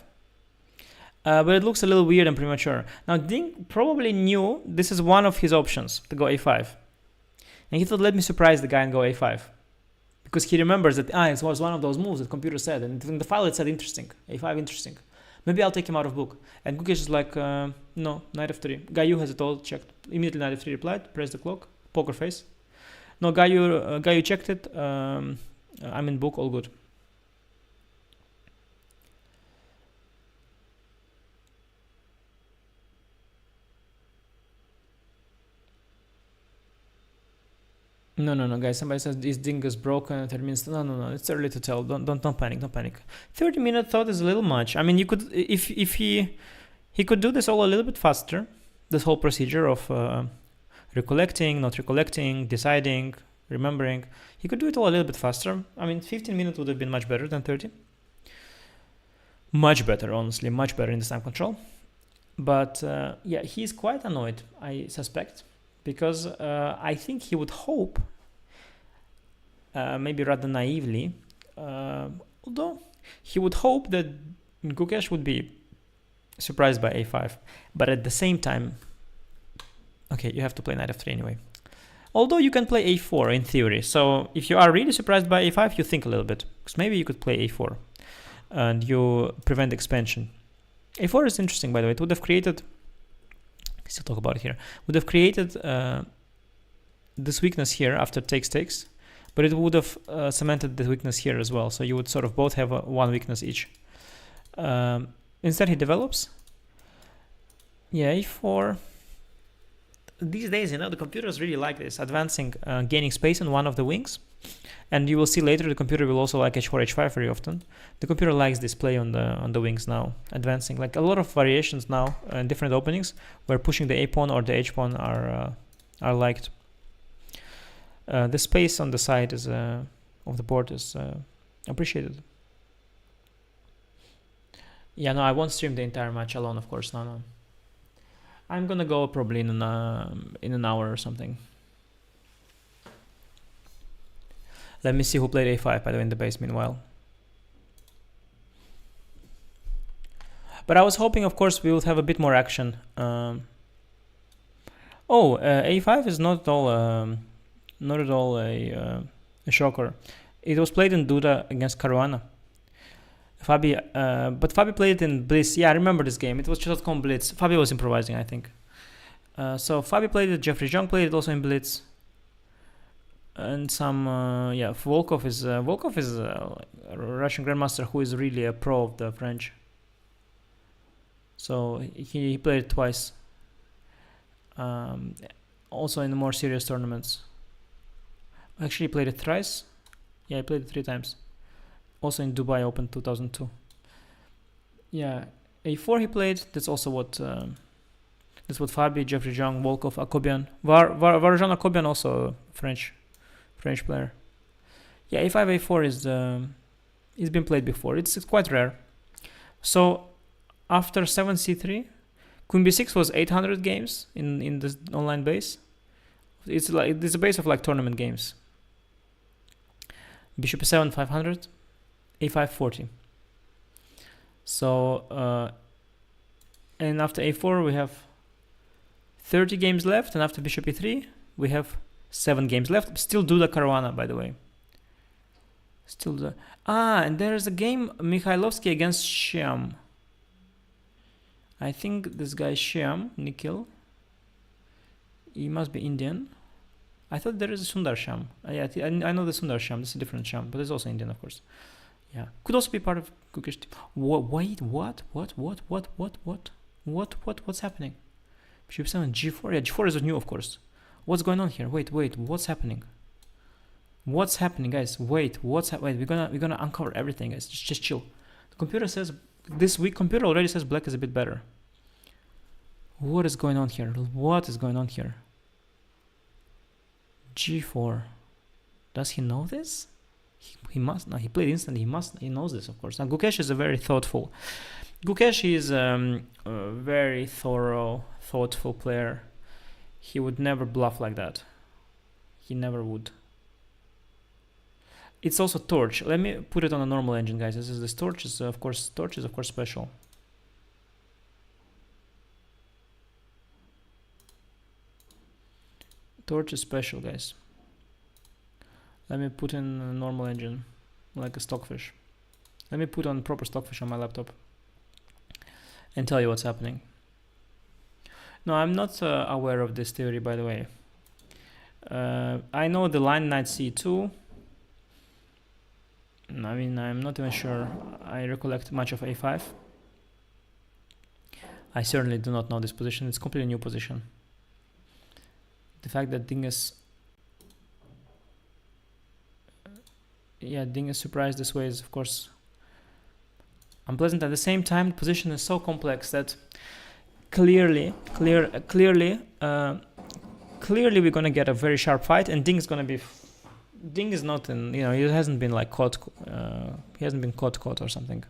but it looks a little weird and premature. Now Ding probably knew this is one of his options, to go A5. And he thought, let me surprise the guy and go A5. Because he remembers that it was one of those moves that computer said, and in the file it said interesting, A5 interesting. Maybe I'll take him out of book. And Gukesh is like, no, knight f3. Gayu has it all checked. Immediately knight f3 replied, press the clock, poker face. No, Gayu checked it. I'm in book, all good. No, guys. Somebody says this Ding is broken. 30 minutes. No. It's early to tell. Don't panic. 30-minute thought is a little much. I mean, you could, if he could do this all a little bit faster. This whole procedure of recollecting, not recollecting, deciding, remembering. He could do it all a little bit faster. I mean, 15 minutes would have been much better than 30. Much better, honestly, much better in the time control. But yeah, he's quite annoyed, I suspect, because I think he would hope, maybe rather naively, although he would hope that Gukesh would be surprised by A5. But at the same time, okay, you have to play knight f3 anyway. Although you can play a4 in theory. So if you are really surprised by a5, you think a little bit. Because maybe you could play a4 and you prevent expansion. a4 is interesting, by the way. It would have created, still talk about it here, would have created this weakness here after takes, but it would have cemented the weakness here as well. So you would sort of both have one weakness each. Instead he develops, yeah, a4. These days, you know, the computers really like this, advancing, gaining space on one of the wings. And you will see later the computer will also like h4, h5 very often. The computer likes this play on the wings now, advancing. Like a lot of variations now in different openings where pushing the a pawn or the h pawn are liked. The space on the side is of the board is appreciated. Yeah, no, I won't stream the entire match alone, of course. No. I'm gonna go probably in an hour or something. Let me see who played a5, by the way, in the base meanwhile. But I was hoping, of course, we would have a bit more action. A5 is not at all a shocker. It was played in Duda against Caruana. Fabi, but Fabi played it in Blitz. Yeah, I remember this game. It was chess.com Blitz. Fabi was improvising, I think. So Fabi played it. Jeffrey Jung played it also in Blitz. And some, yeah, Volkov is a Russian grandmaster who is really a pro of the French. So he played it twice. Also in the more serious tournaments. Actually, he played it thrice. Yeah, he played it 3 times. Also in Dubai Open 2002. Yeah, A4 he played. That's also what Fabi, Jeffrey Zhang, Volkov, Akobian, Varujan Akobian, also French player. Yeah, A5, A4 is it's been played before. It's quite rare. So after 7c3, Queen b6 was 800 games in this online base. It's a base of like tournament games. Bishop e7 500, a5 40. So and after a4 we have 30 games left, and after bishop e3 we have 7 games left. Still Duda Caruana, by the way. Still the and there's a game Mikhailovsky against Shyam. I think this guy Shyam Nikhil. He must be Indian. I thought there is a Sundar Shyam. Yeah, I know the Sundar Shyam. This is a different Shyam, but it's also Indian, of course. Yeah, could also be part of Gukesh team. Wait, what? What's happening? Bishop 7 G4. Yeah, G4 is new, of course. What's going on here? Wait, what's happening? What's happening, guys? Wait, wait, we're gonna uncover everything, guys. Just chill. The computer says this week. Computer already says black is a bit better. What is going on here? What is going on here? G4. Does he know this? He must. No, he played instantly. He knows this, of course. Now Gukesh is a very thoughtful. Gukesh is a very thoughtful player. He would never bluff like that. He never would. It's also torch. Let me put it on a normal engine, guys. This torch is of course special. Torch is special, guys. Let me put in a normal engine, like a Stockfish. Let me put on proper Stockfish on my laptop and tell you what's happening. No, I'm not aware of this theory, by the way. I know the line knight c2. I mean, I'm not even sure I recollect much of a5. I certainly do not know this position. It's a completely new position. The fact that Ding is surprised this way is, of course, unpleasant. At the same time, the position is so complex that clearly we're gonna get a very sharp fight, and Ding is gonna be. Ding is not in, he hasn't been like caught. He hasn't been caught or something.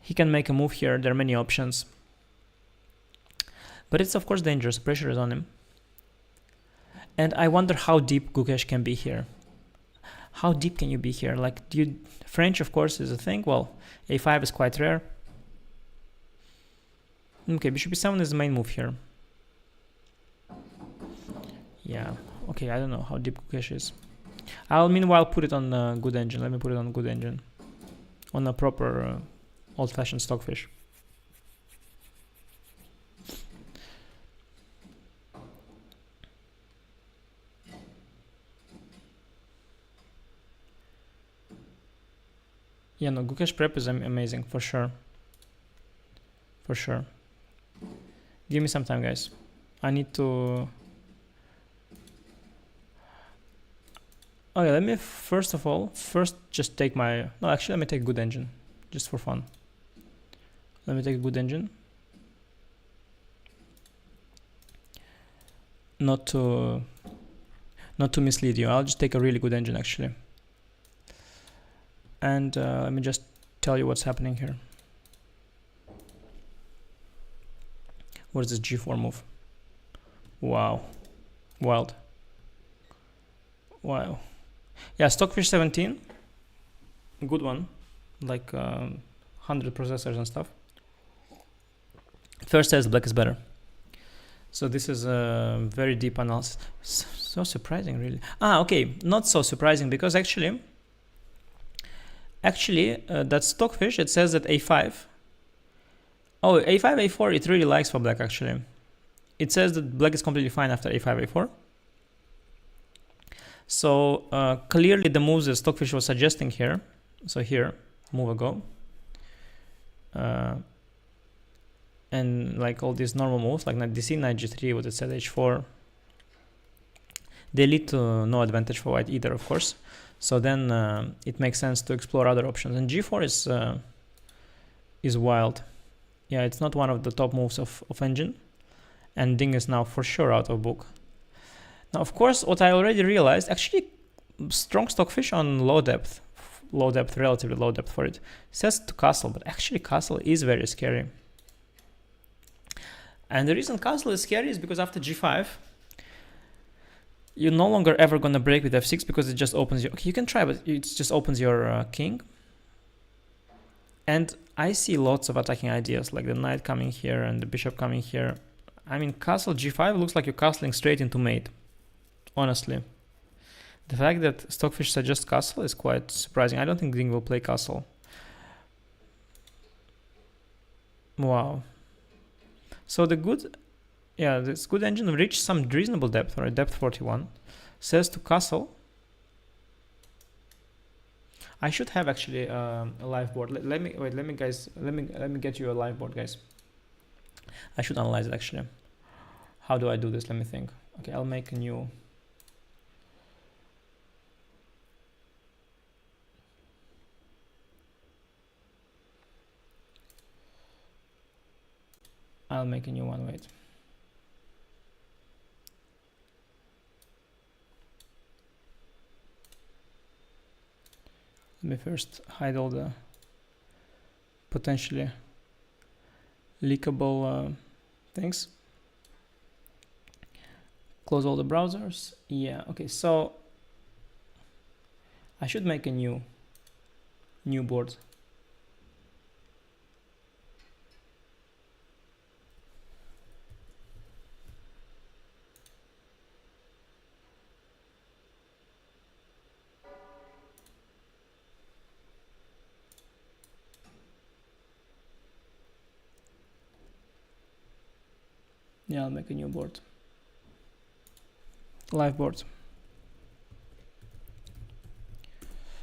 He can make a move here. There are many options, but it's of course dangerous. Pressure is on him. And I wonder how deep Gukesh can be here. How deep can you be here? Like, French, of course, is a thing. Well, a5 is quite rare. Okay, bishop e7 is the main move here. Yeah. Okay, I don't know how deep Gukesh is. I'll meanwhile put it on a good engine. Let me put it on a good engine. On a proper old-fashioned Stockfish. Yeah, no, Gukesh prep is amazing, for sure. For sure. Give me some time, guys. I need to... Okay, let me first just take my... No, actually, let me take good engine, just for fun. Let me take a good engine. Not to mislead you, I'll just take a really good engine, actually. And let me just tell you what's happening here. What is this G4 move? Wow. Wild. Wow. Yeah, Stockfish 17. Good one. Like 100 processors and stuff. First says black is better. So this is a very deep analysis. So surprising, really. Okay. Not so surprising, because actually that Stockfish, it says that a5. Oh, a5, a4, it really likes for black, actually. It says that black is completely fine after a5, a4. So clearly the moves that Stockfish was suggesting here. So here, move a go. and like all these normal moves like knight dc, knight g3, what it said, h4, they lead to no advantage for white either, of course. So then it makes sense to explore other options. And g4 is wild. Yeah, it's not one of the top moves of engine. And Ding is now for sure out of book. Now, of course, what I already realized, actually, strong stockfish on low depth, relatively low depth for it, says to castle, but actually castle is very scary. And the reason castle is scary is because after g5, you're no longer ever gonna break with f6 because it just opens your, okay, you can try, but it just opens your king. And I see lots of attacking ideas, like the knight coming here and the bishop coming here. I mean, castle g5 looks like you're castling straight into mate, honestly. The fact that Stockfish suggests castle is quite surprising. I don't think Ding will play castle. Wow. So the good, yeah, this good engine reached some reasonable depth, or depth 41. Says to castle. I should have actually a live board. Let me get you a live board, guys. I should analyze it actually. How do I do this? Let me think. Okay, I'll make a new. I'll make a new one, wait. Let me first hide all the potentially leakable things. Close all the browsers. Yeah, okay, so I should make a new board. Yeah, I'll make a new board. Live board.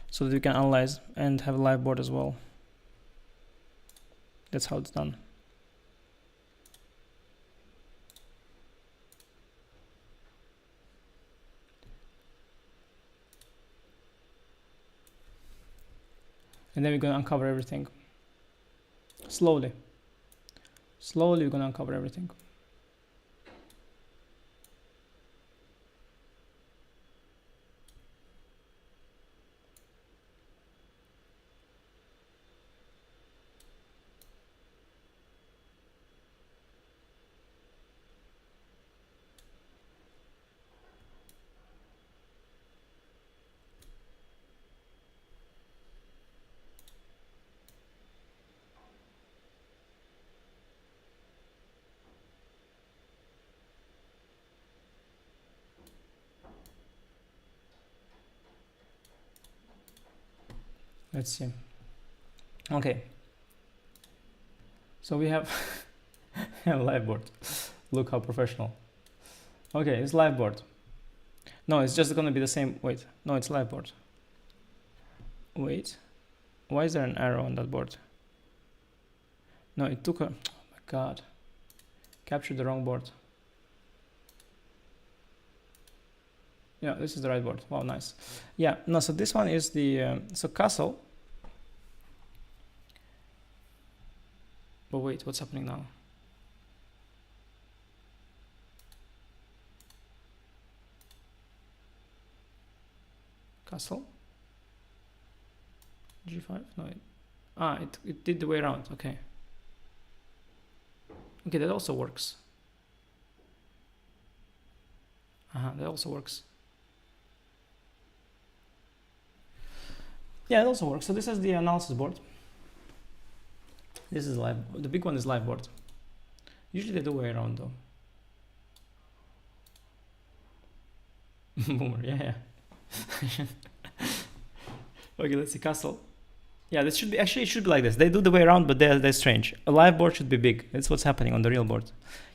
So that we can analyze and have a live board as well. That's how it's done. And then we're gonna uncover everything. Slowly. Slowly we're gonna uncover everything. Let's see. Okay. So we have a live board. Look how professional. Okay, it's live board. No, it's just gonna be the same. Wait, no, it's live board. Wait, why is there an arrow on that board? No, it took a, oh my God. Captured the wrong board. Yeah, this is the right board. Wow, nice. Yeah, no, so this one is the, so castle. But wait, what's happening now? Castle? G5? No, it did the way around, okay. Okay, that also works. That also works. Yeah, it also works. So this is the analysis board. This is live. The big one is live board. Usually they do way around though. Boomer, yeah. Okay, let's see, castle. Yeah, this should be, actually it should be like this. They do the way around, but they're strange. A live board should be big. That's what's happening on the real board.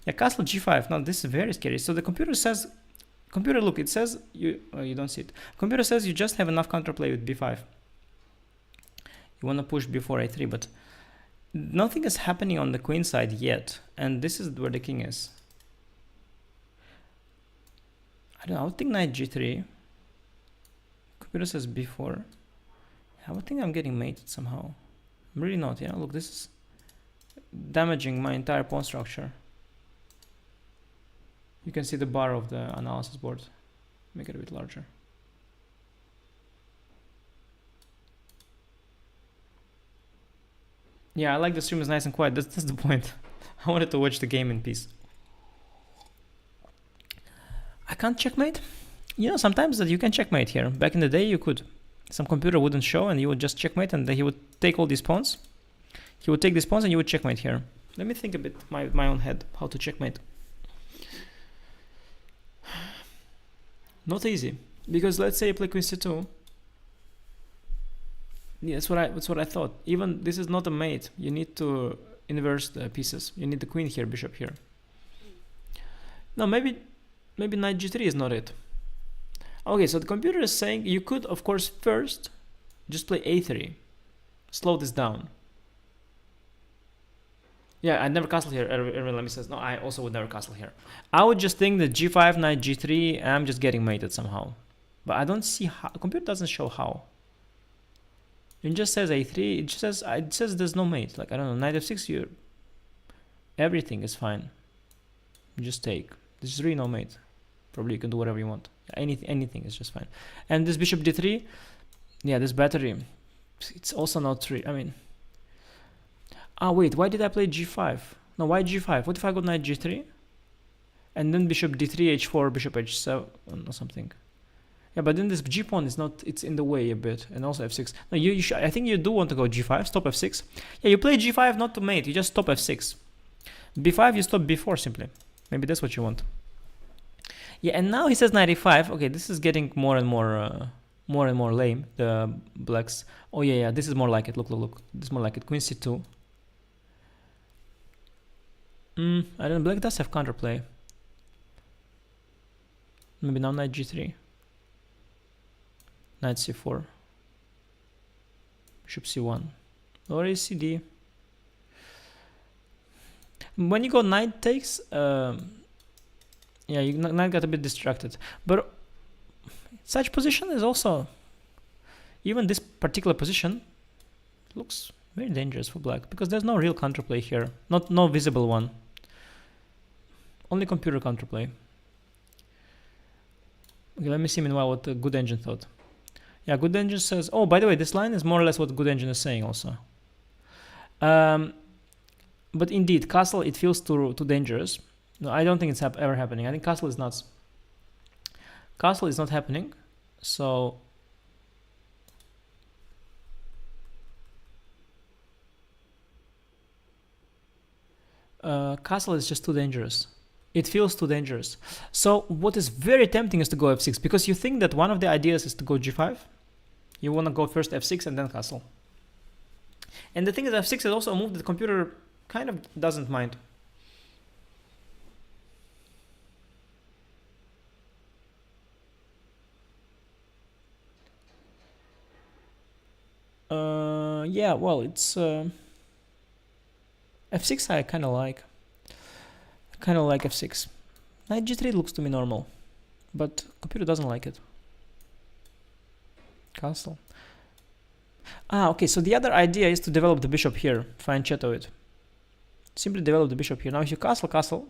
Yeah, castle G5. Now this is very scary. So the computer says, look, it says you don't see it. Computer says you just have enough counterplay with B5. You want to push before A3, but Nothing is happening on the queen side yet, and this is where the king is. I don't know, I would think knight g3. Computer says b4. I would think I'm getting mated somehow. I'm really not, yeah? Look, this is damaging my entire pawn structure. You can see the bar of the analysis board. Make it a bit larger. Yeah, I like the stream is nice and quiet. That's the point. I wanted to watch the game in peace. I can't checkmate. You know, sometimes that you can checkmate here. Back in the day, you could. Some computer wouldn't show, and you would just checkmate, and then he would take all these pawns. He would take these pawns, and you would checkmate here. Let me think a bit, my own head, how to checkmate. Not easy, because let's say you play queen c2. Yeah, that's what I thought. Even this is not a mate. You need to inverse the pieces. You need the queen here, bishop here. No, maybe knight g3 is not it. Okay, so the computer is saying you could, of course, first just play a3. Slow this down. Yeah, I'd never castle here. Erwin Lemmy says, no, I also would never castle here. I would just think that g5, knight g3, I'm just getting mated somehow. But I don't see how. The computer doesn't show how. It just says a3. It says there's no mate. Like, I don't know, knight f6, everything is fine. You just take. There's really no mate. Probably you can do whatever you want. Anything is just fine. And this bishop d3, yeah, this battery, it's also not true. I mean, wait, why did I play g5? No, why g5? What if I go knight g3? And then bishop d3, h4, bishop h7 or something. Yeah, but then this g pawn is not, it's in the way a bit. And also f6. No, I think you do want to go g5, stop f6. Yeah, you play g5 not to mate, you just stop f6. b5, you stop b4 simply. Maybe that's what you want. Yeah, and now he says knight e5. Okay, this is getting more and more lame, the blacks. Oh yeah, this is more like it. Look. This is more like it. Queen c2. I don't know, black does have counterplay. Maybe now knight g3. Knight c4. Bishop c1. Or is cd. When you go knight takes, yeah, you knight got a bit distracted. But such position is also, even this particular position looks very dangerous for black because there's no real counterplay here. No visible one. Only computer counterplay. Okay, let me see meanwhile what the Good Engine thought. Yeah, Good Engine says, oh, by the way, this line is more or less what Good Engine is saying also. But indeed, castle, it feels too dangerous. No, I don't think it's ever happening. I think castle is nuts. Castle is not happening. So castle is just too dangerous. It feels too dangerous. So what is very tempting is to go f6 because you think that one of the ideas is to go g5. You want to go first f6 and then castle. And the thing is, f6 is also a move that the computer kind of doesn't mind. Yeah, well, it's f6 I kind of like. F6. Knight g3 looks to me normal, but computer doesn't like it. Castle. Okay, so the other idea is to develop the bishop here. Find Cheto it. Simply develop the bishop here. Now if you castle.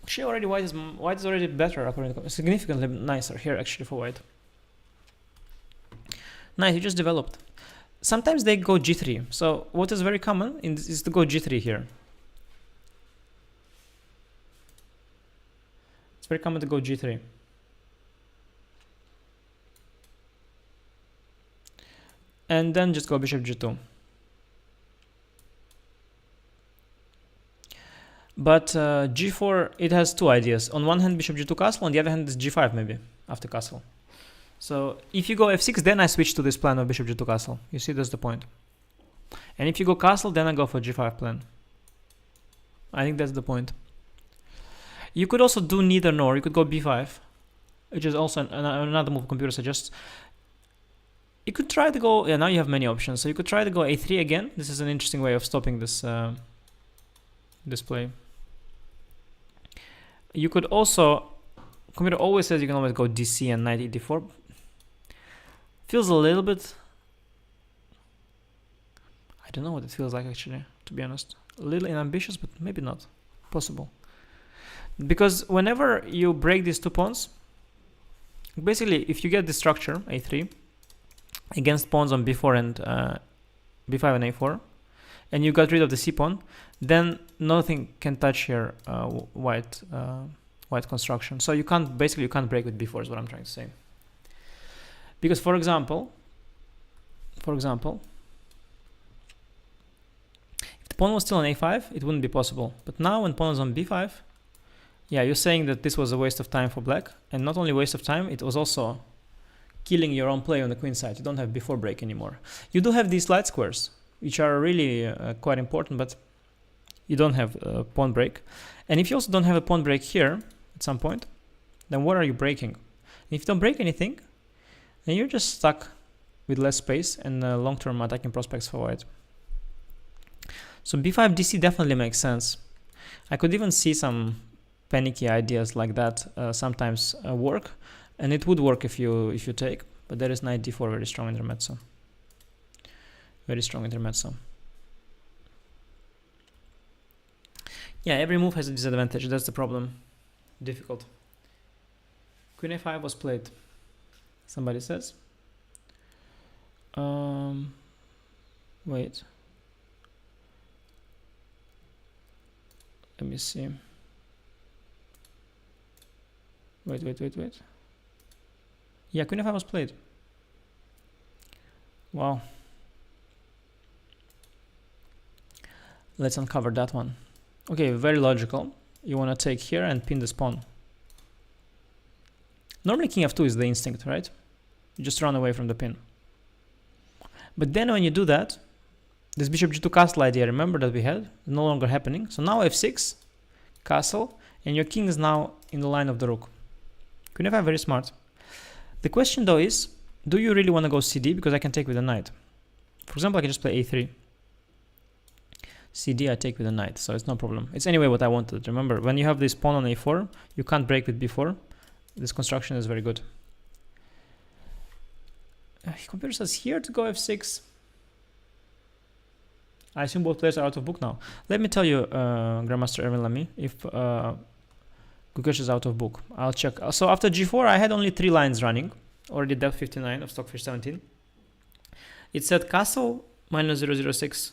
Actually, already white is already better according to significantly nicer here actually for white. Nice, you just developed. Sometimes they go g3. So what is very common is to go g3 here. It's very common to go g3. And then just go bishop g2. But g4, it has two ideas. On one hand, bishop g2 castle. On the other hand, is g5 maybe after castle. So if you go f6, then I switch to this plan of bishop g2 castle. You see, that's the point. And if you go castle, then I go for g5 plan. I think that's the point. You could also do neither nor. You could go b5, which is also another move computer suggests. You could try to go, yeah, now you have many options. So you could try to go a3 again. This is an interesting way of stopping this display. You could also, computer always says you can always go dc and knight e4. Feels a little bit, I don't know what it feels like actually, to be honest. A little ambitious, but maybe not. Possible. Because whenever you break these 2 pawns, basically if you get the structure a3 against pawns on b4 and b5 and a4, and you got rid of the c pawn, then nothing can touch your white construction. So you can't, basically you can't break with b4 is what I'm trying to say. Because for example, if the pawn was still on a5, it wouldn't be possible. But now when pawn is on b5, yeah, you're saying that this was a waste of time for black, and not only waste of time, it was also killing your own play on the queen side. You don't have b4 break anymore. You do have these light squares, which are really quite important, but you don't have a pawn break. And if you also don't have a pawn break here at some point, then what are you breaking? And if you don't break anything, then you're just stuck with less space and long-term attacking prospects for white. So b5 dc definitely makes sense. I could even see some panicky ideas like that sometimes work, and it would work if you take, but there is knight d4, very strong intermezzo. Very strong intermezzo. Yeah, every move has a disadvantage, that's the problem. Difficult. Queen a5 was played, somebody says. Wait. Let me see. Wait. Yeah, Queen f5 was played. Wow. Let's uncover that one. Okay, very logical. You want to take here and pin this pawn. Normally king f2 is the instinct, right? You just run away from the pin. But then when you do that, this bishop g2 castle idea, remember that we had, no longer happening. So now f6, castle, and your king is now in the line of the rook. Queen f5 very smart. The question though is, do you really want to go cd? Because I can take with a knight. For example, I can just play a3. cd I take with a knight, so it's no problem. It's anyway what I wanted. Remember, when you have this pawn on a4, you can't break with b4. This construction is very good. Computer says here to go f6. I assume both players are out of book now. Let me tell you, Grandmaster Erwin Lamy, if Gukesh is out of book. I'll check. So after g4, I had only 3 lines running. Already depth 59 of Stockfish 17. It said castle minus 006,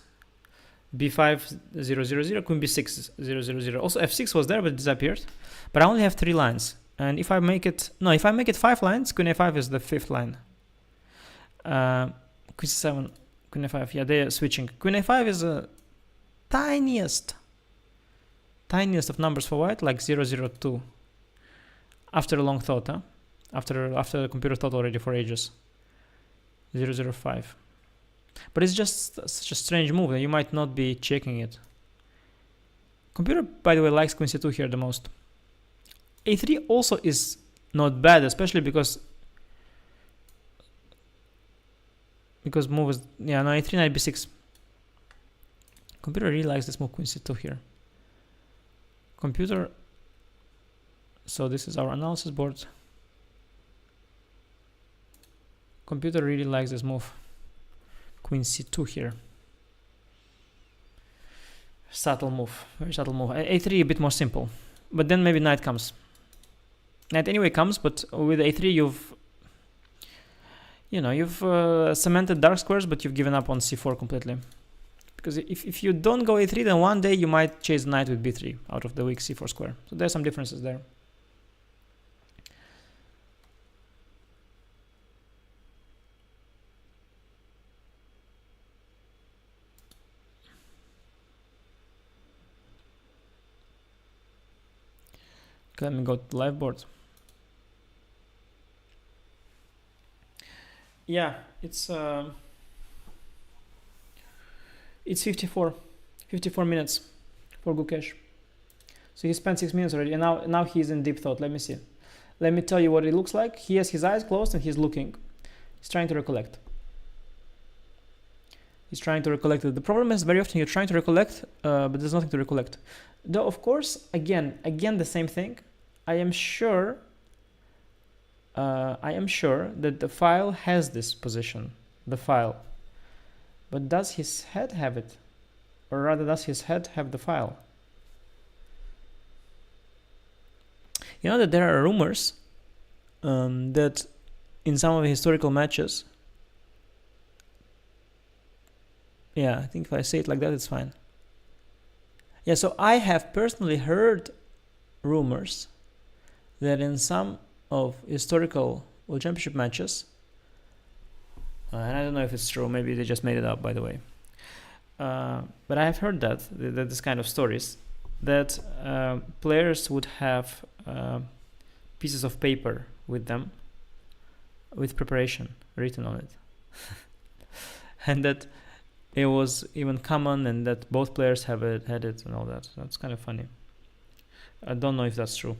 b5 000, queen b6 000. Also f6 was there, but it disappeared. But I only have 3 lines. And if I make it, no, if I make it 5 lines, queen a5 is the 5th line. Queen c7, queen a5, yeah, they're switching. Queen a5 is the tiniest of numbers for white, like 002. After a long thought, huh? After the computer thought already for ages. 005. But it's just such a strange move that you might not be checking it. Computer, by the way, likes queen c2 here the most. a3 also is not bad, especially because move is, yeah, no, a3 knight b6. Computer really likes this move, queen c2 here. Computer, so this is our analysis board. Computer really likes this move, queen c2 here. Subtle move, very subtle move. a3 a bit more simple, but then maybe knight comes. Knight anyway comes, but with a3 you've cemented dark squares, but you've given up on c4 completely. Because if you don't go a3, then one day you might chase knight with b3 out of the weak c4 square. So there's some differences there. Okay, let me go to the live board. Yeah, it's 54 minutes for Gukesh. So he spent 6 minutes already, and now he's in deep thought. Let me see. Let me tell you what it looks like. He has his eyes closed and he's looking. He's trying to recollect. He's trying to recollect it. The problem is very often you're trying to recollect, but there's nothing to recollect. Though, of course, again, the same thing. I am sure that the file has this position, the file. But does his head have it? Or rather, does his head have the file? You know that there are rumors that in some of the historical matches, yeah, I think if I say it like that, it's fine. Yeah, so I have personally heard rumors that in some of historical World Championship matches, and I don't know if it's true, maybe they just made it up, by the way, but I have heard that this kind of stories, that players would have pieces of paper with them with preparation written on it. And that it was even common, and that both players had it and all that. That's kind of funny. I don't know if that's true,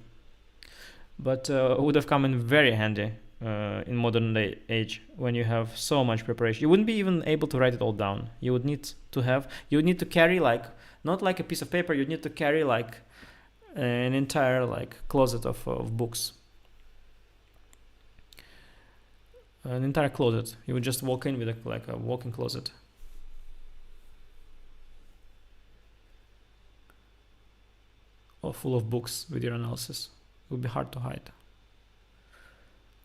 but it would have come in very handy in modern age when you have so much preparation. You wouldn't be even able to write it all down. You would need to carry, like, not like a piece of paper. You'd need to carry like an entire like closet of books. An entire closet. You would just walk in with a walk-in closet. Or full of books with your analysis. It would be hard to hide.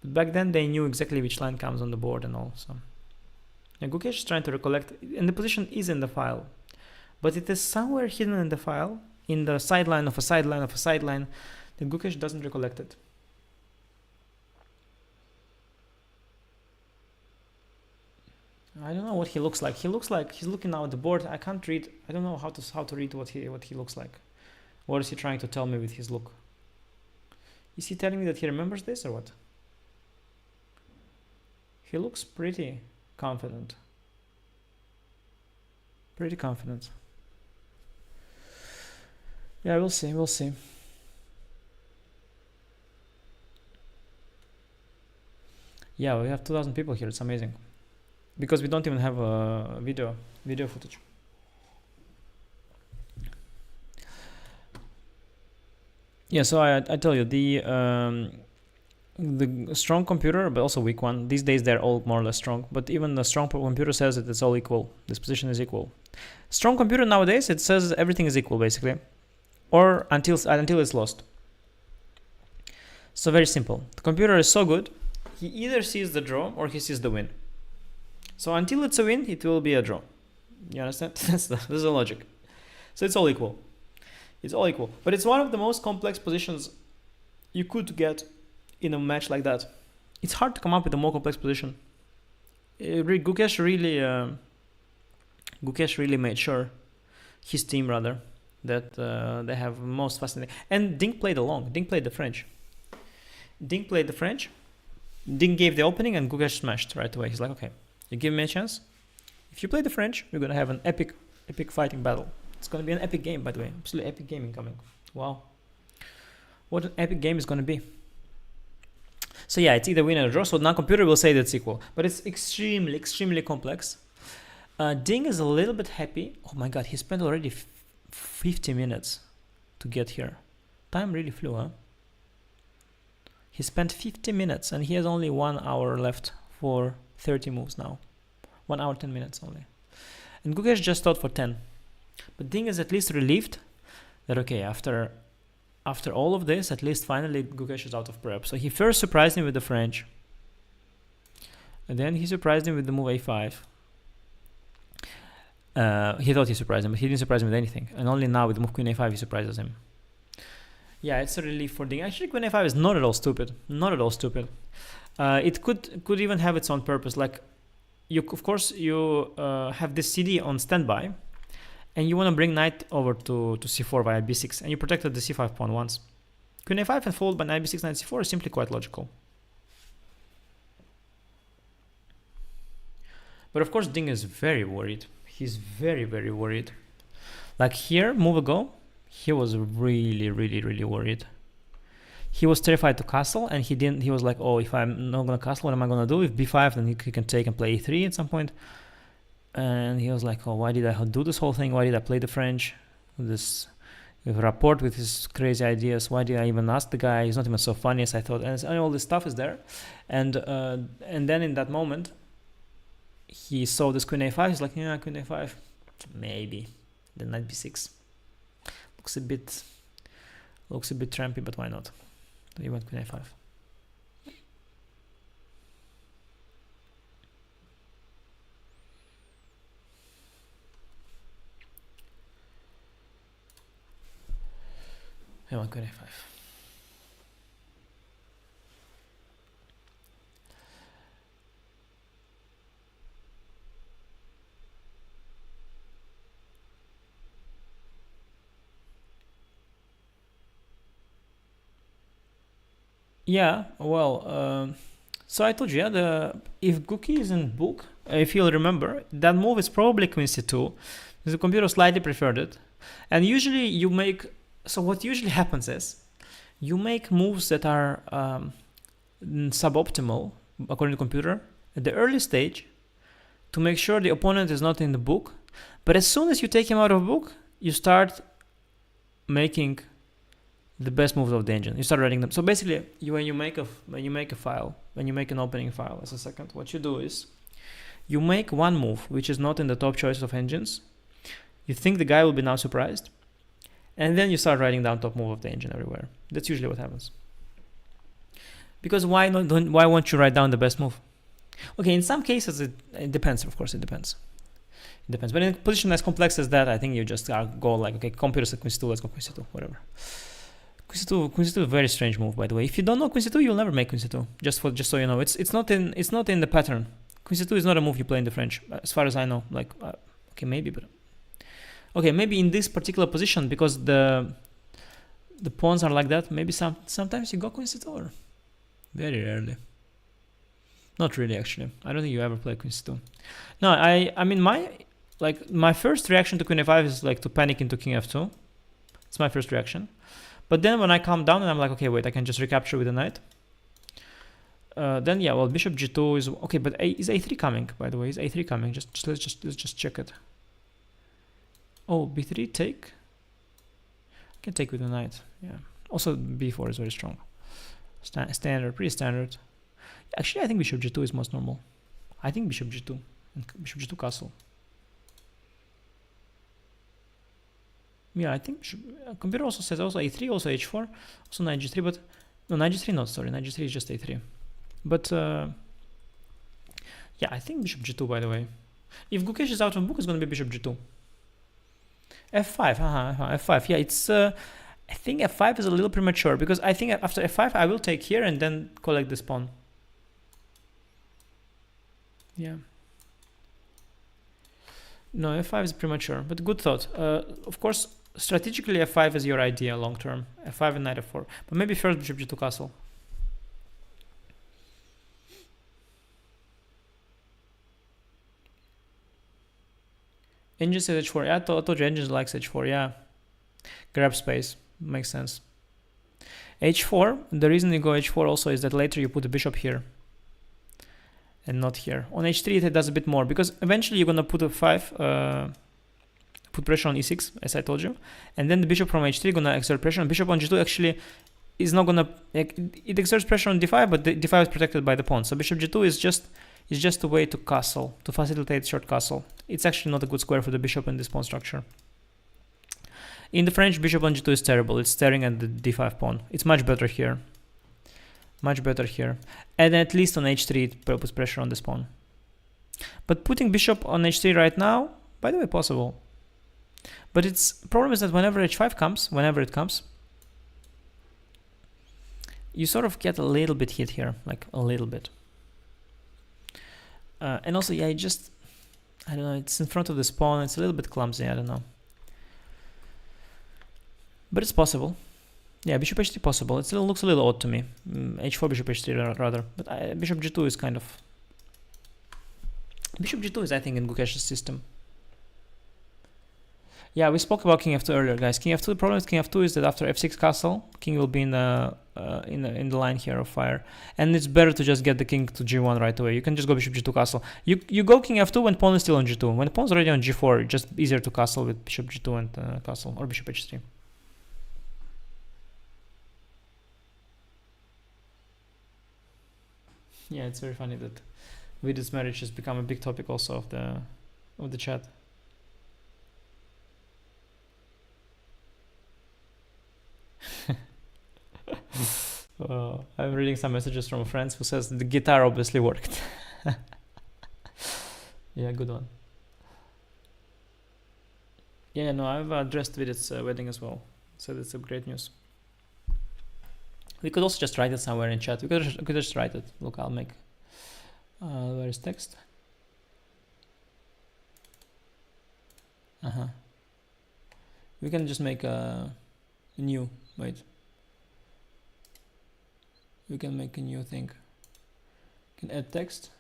But back then they knew exactly which line comes on the board and all. So, and Gukesh is trying to recollect, and the position is in the file, but it is somewhere hidden in the file, in the sideline of a sideline of a sideline, that Gukesh doesn't recollect it. I don't know what he looks like. He looks like he's looking now at the board. I can't read. I don't know how to read what he looks like. What is he trying to tell me with his look? Is he telling me that he remembers this or what? He looks pretty confident. Pretty confident. Yeah, we'll see. We'll see. Yeah, we have 2,000 people here. It's amazing. Because we don't even have a video footage. Yeah, so I tell you, the strong computer, but also weak one, these days they're all more or less strong, but even the strong computer says that it's all equal. This position is equal. Strong computer nowadays, it says everything is equal basically, or until it's lost. So very simple. The computer is so good, he either sees the draw or he sees the win. So until it's a win, it will be a draw. You understand? That's the logic. So it's all equal. It's all equal. But it's one of the most complex positions you could get in a match like that. It's hard to come up with a more complex position. Gukesh really made sure, his team rather, that they have most fascinating. And Ding played along. Ding played the French. Ding gave the opening and Gukesh smashed right away. He's like, okay, you give me a chance. If you play the French, we're gonna have an epic fighting battle. It's gonna be an epic game, by the way. Absolutely epic game incoming. Wow. What an epic game is gonna be. So yeah, it's either win or draw. So now computer will say that it's equal, but it's extremely, extremely complex. Ding is a little bit happy. Oh my God, he spent already 50 minutes to get here. Time really flew, huh? He spent 50 minutes and he has only 1 hour left for 30 moves now. 1 hour, 10 minutes only. And Gukesh just thought for 10. But Ding is at least relieved that, okay, after all of this, at least finally Gukesh is out of prep. So he first surprised him with the French. And then he surprised him with the move a5. He thought he surprised him, but he didn't surprise him with anything. And only now with the move queen a5 he surprises him. Yeah, it's a relief for Ding. Actually, queen a5 is not at all stupid. Not at all stupid. It could even have its own purpose. Like, of course, you have this CD on standby, and you want to bring knight over to c4 via b6, and you protected the c5 pawn once. Queen a5 and followed by knight b6, knight c4 is simply quite logical. But of course, Ding is very worried. He's very, very worried. Like here, move ago, he was really, really, really worried. He was terrified to castle, and he was like, oh, if I'm not gonna castle, what am I gonna do? If b5, then he can take and play e3 at some point. And he was like, oh, why did I do this whole thing? Why did I play the French? This rapport with his crazy ideas. Why did I even ask the guy? He's not even so funny as I thought. And all this stuff is there. And then in that moment, he saw this queen a5. He's like, yeah, queen a5, maybe. Then knight b6. Looks a bit trampy, but why not? So he went queen a5. I want queen a5. Yeah, well, so I told you, yeah, if Guki is in book, if you'll remember, that move is probably queen c2. The computer slightly preferred it. And usually you make, so what usually happens is, you make moves that are suboptimal, according to the computer, at the early stage, to make sure the opponent is not in the book. But as soon as you take him out of book, you start making the best moves of the engine. You start writing them. So basically, when you make an opening file as a second, what you do is you make one move which is not in the top choice of engines. You think the guy will be now surprised, and then you start writing down top move of the engine everywhere. That's usually what happens. Because why won't you write down the best move? Okay, in some cases it depends. Of course, it depends. It depends. But in a position as complex as that, I think you just go like, okay, computer said queen c2, let's go queen c2, whatever. Queen c2 is a very strange move, by the way. If you don't know queen c2, you'll never make queen c2. Just so you know, it's not in the pattern. Queen c2 is not a move you play in the French, as far as I know. Like, okay, maybe, but okay, maybe in this particular position, because the pawns are like that. Maybe sometimes you go queen c2, or very rarely. Not really, actually. I don't think you ever play queen c2. No, I mean my first reaction to queen a5 is like to panic into king f2. It's my first reaction. But then when I calm down and I'm like, okay, wait, I can just recapture with the knight. Then yeah, well, bishop g2 is okay, but is a3 coming? By the way, is a3 coming? Let's just check it. Oh, b3 take. I can take with the knight. Yeah. Also, b4 is very strong. Standard, pretty standard. Actually, I think bishop g2 is most normal. I think bishop g2 and bishop g2 castle. Yeah, I think computer also says also a3, also h4, also knight g3, but no, knight g3 not, sorry, knight g3 is just a3. But yeah, I think bishop g2, by the way. If Gukesh is out of book, it's going to be bishop g2. f5, f5, yeah, it's I think f5 is a little premature, because I think after f5 I will take here and then collect this pawn. Yeah. No, f5 is premature, but good thought. Of course, strategically f5 is your idea long term. f5 and knight f4, but maybe first bishop g2 castle. Engine says h4. Yeah, I told you engine likes h4. Yeah, grab space, makes sense. h4. The reason you go h4 also is that later you put the bishop here and not here. On h3 it does a bit more, because eventually you're gonna put a 5, put pressure on e6, as I told you, and then the bishop from h3 gonna exert pressure. And bishop on g2 actually is not gonna, it exerts pressure on d5, but the d5 is protected by the pawn. So bishop g2 is just a way to castle, to facilitate short castle. It's actually not a good square for the bishop in this pawn structure. In the French, bishop on g2 is terrible. It's staring at the d5 pawn. It's much better here. Much better here. And at least on h3 it puts pressure on this pawn. But putting bishop on h3 right now, by the way, possible. But its problem is that whenever h5 comes, whenever it comes, you sort of get a little bit hit here, like a little bit. And also, yeah, I don't know, it's in front of this pawn, it's a little bit clumsy, I don't know. But it's possible. Yeah, bishop h3 possible. It still looks a little odd to me. h4, bishop h3 rather. But bishop g2 is kind of... Bishop g2 is, I think, in Gukesh's system. Yeah, we spoke about king f2 earlier, guys. King f2. The problem with king f2 is that after f6 castle, king will be in the line here of fire, and it's better to just get the king to g1 right away. You can just go bishop g2 castle. You go king f2 when pawn is still on g2. When pawn is already on g4, just easier to castle with bishop g2 and castle, or bishop h3. Yeah, it's very funny that with this marriage has become a big topic also of the chat. I'm reading some messages from friends who says the guitar obviously worked. Yeah, good one. Yeah, no, I've addressed with its wedding as well, so that's a great news. We could also just write it somewhere in chat. We could just write it. Look, I'll make where is text? We can just make a new, wait. We can make a new thing. Can add text.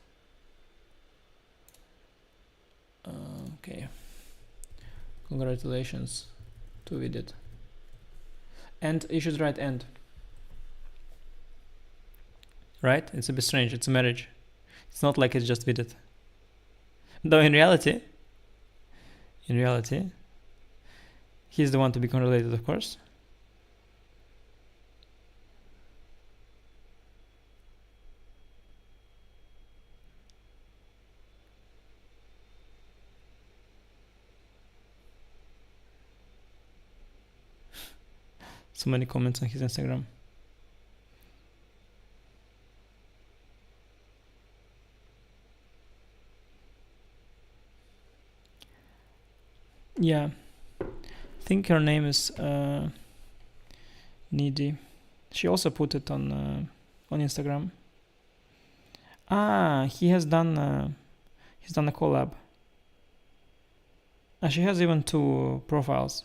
Okay. Congratulations to we did. And you should write end. Right? It's a bit strange. It's a marriage. It's not like it's just with it. Though in reality, he's the one to be correlated, of course. So many comments on his Instagram. Yeah, I think her name is Needy. She also put it on Instagram. He has done he's done a collab. She has even 2 profiles.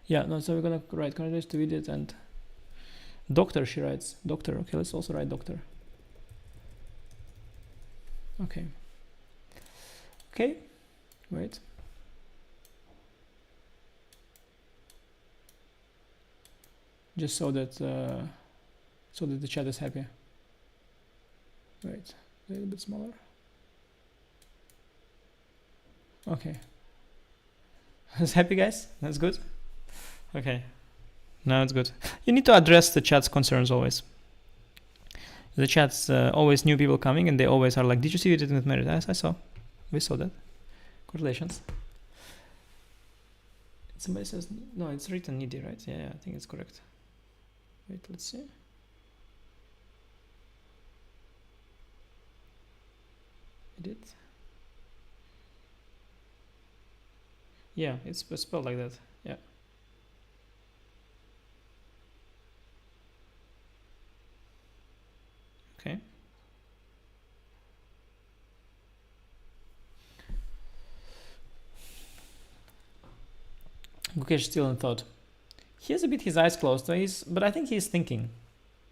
Yeah, no, so we're gonna write congratulations to Edith and doctor. She writes doctor. Okay, let's also write doctor. Okay. Okay, wait. Just so that the chat is happy. Wait, a little bit smaller. Okay. Is happy, guys? That's good. Okay. Now it's good. You need to address the chat's concerns always. The chat's always new people coming, and they always are like, "Did you see you didn't get married?" Yes, I saw. We saw that. Congratulations. Somebody says no. It's written needy, right? Yeah, I think it's correct. Wait, let's see. Edit. Yeah, it's spelled like that. Yeah. Okay. Gukesh still in thought. He has a bit his eyes closed, but I think he's thinking.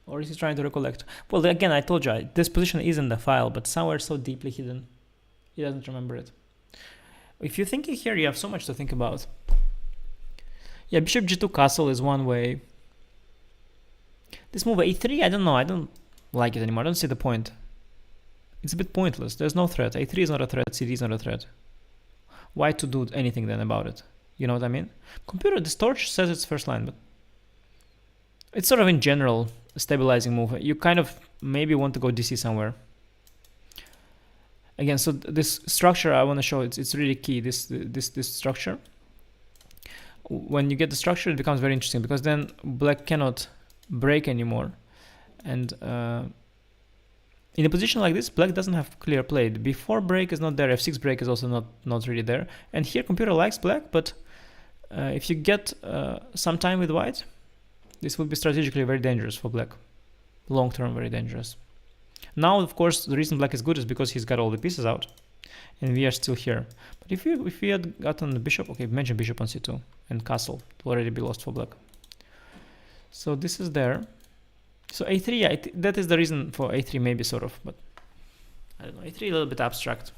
Or is he trying to recollect? Well, again, I told you, this position is in the file, but somewhere so deeply hidden, he doesn't remember it. If you're thinking here, you have so much to think about. Yeah, bishop g2 castle is one way. This move a3, I don't know, I don't like it anymore. I don't see the point. It's a bit pointless. There's no threat. a3 is not a threat, cd is not a threat. Why to do anything then about it? You know what I mean? Computer, this torch says it's first line, but it's sort of in general a stabilizing move. You kind of maybe want to go DC somewhere. Again, so this structure I want to show, it's really key, this structure. When you get the structure, it becomes very interesting, because then black cannot break anymore. And in a position like this, black doesn't have clear play. Before break is not there, f6 break is also not really there. And here computer likes black, but if you get some time with white, this would be strategically very dangerous for black. Long term, very dangerous. Now, of course, the reason black is good is because he's got all the pieces out, and we are still here. But if we had gotten the bishop, okay, mention bishop on c2 and castle, it will already be lost for black. So this is there. So a3, yeah, that is the reason for a3 maybe, sort of, but I don't know, a3 a little bit abstract.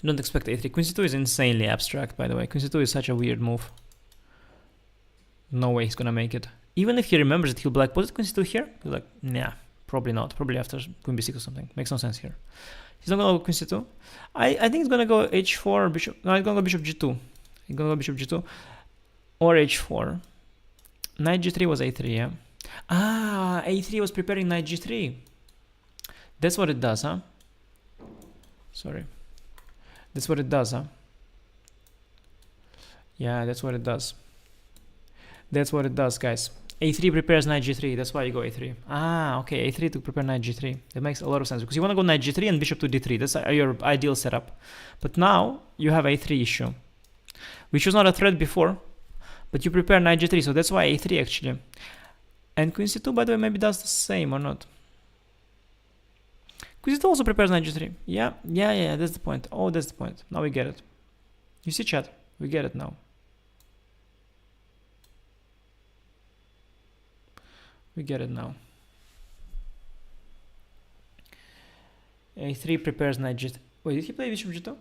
Don't expect a3. Queen c2 is insanely abstract, by the way. Queen c2 is such a weird move. No way he's gonna make it. Even if he remembers it, he'll be like, was it Queen c2 here? He's like, nah, probably not. Probably after Queen b6 or something. Makes no sense here. He's not gonna go Queen c2. I think he's gonna go h4, bishop. No, he's gonna go bishop g2. He's gonna go bishop g2 or h4. Knight g3 was a3, yeah. Ah, a3 was preparing knight g3. That's what it does, huh? Sorry. That's what it does, huh? Yeah, that's what it does. That's what it does, guys. a3 prepares knight g3. That's why you go a3. Ah, okay. a3 to prepare knight g3. That makes a lot of sense because you want to go knight g3 and bishop to d3. That's your ideal setup. But now you have a3 issue, which was not a threat before. But you prepare knight g3, so that's why a3 actually. And queen c2, by the way, maybe does the same or not. Queen c2 also prepares knight g3. Yeah, that's the point. Oh, that's the point. Now we get it. You see, chat? We get it now. We get it now. a3 prepares knight g3. Wait, did he play bishop g2?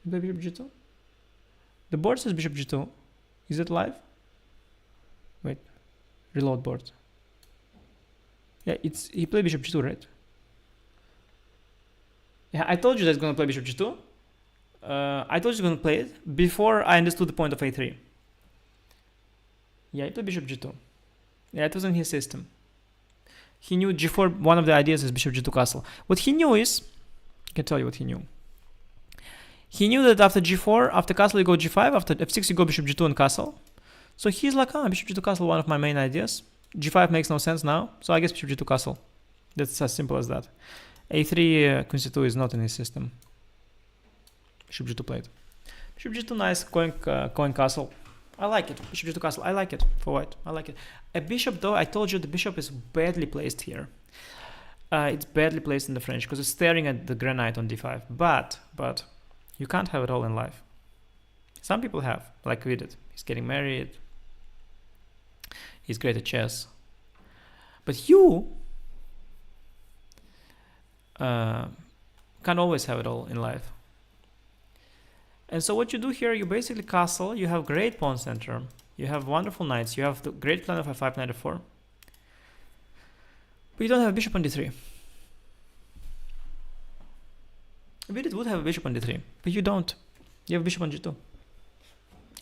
He played bishop g2? The board says bishop g2. Is it live? Wait. Reload board. Yeah, he played bishop g2, right? Yeah, I told you that he's gonna play bishop g2. I told you he's gonna play it before I understood the point of a3. Yeah, he played bishop g2. Yeah, it wasn't his system. He knew g4, one of the ideas is bishop g2 castle. What he knew is, I can tell you what he knew. He knew that after g4, after castle you go g5, after f6 you go bishop g2 and castle. So he's like, bishop g2 castle, one of my main ideas. g5 makes no sense now, so I guess bishop g2 castle. That's as simple as that. a3 queen c2 is not in his system. Bishop g2 played. Bishop g2 nice, coin castle. I like it. Bishop g2 castle. I like it for white. I like it. A bishop, though, I told you the bishop is badly placed here. It's badly placed in the French because it's staring at the granite on d5. But you can't have it all in life. Some people have, like we did. He's getting married. He's great at chess. But you can't always have it all in life. And so what you do here, you basically castle. You have great pawn center. You have wonderful knights. You have the great plan of f5, knight f4. But you don't have a bishop on d3. A bit it would have a bishop on d3, but you don't. You have a bishop on g2.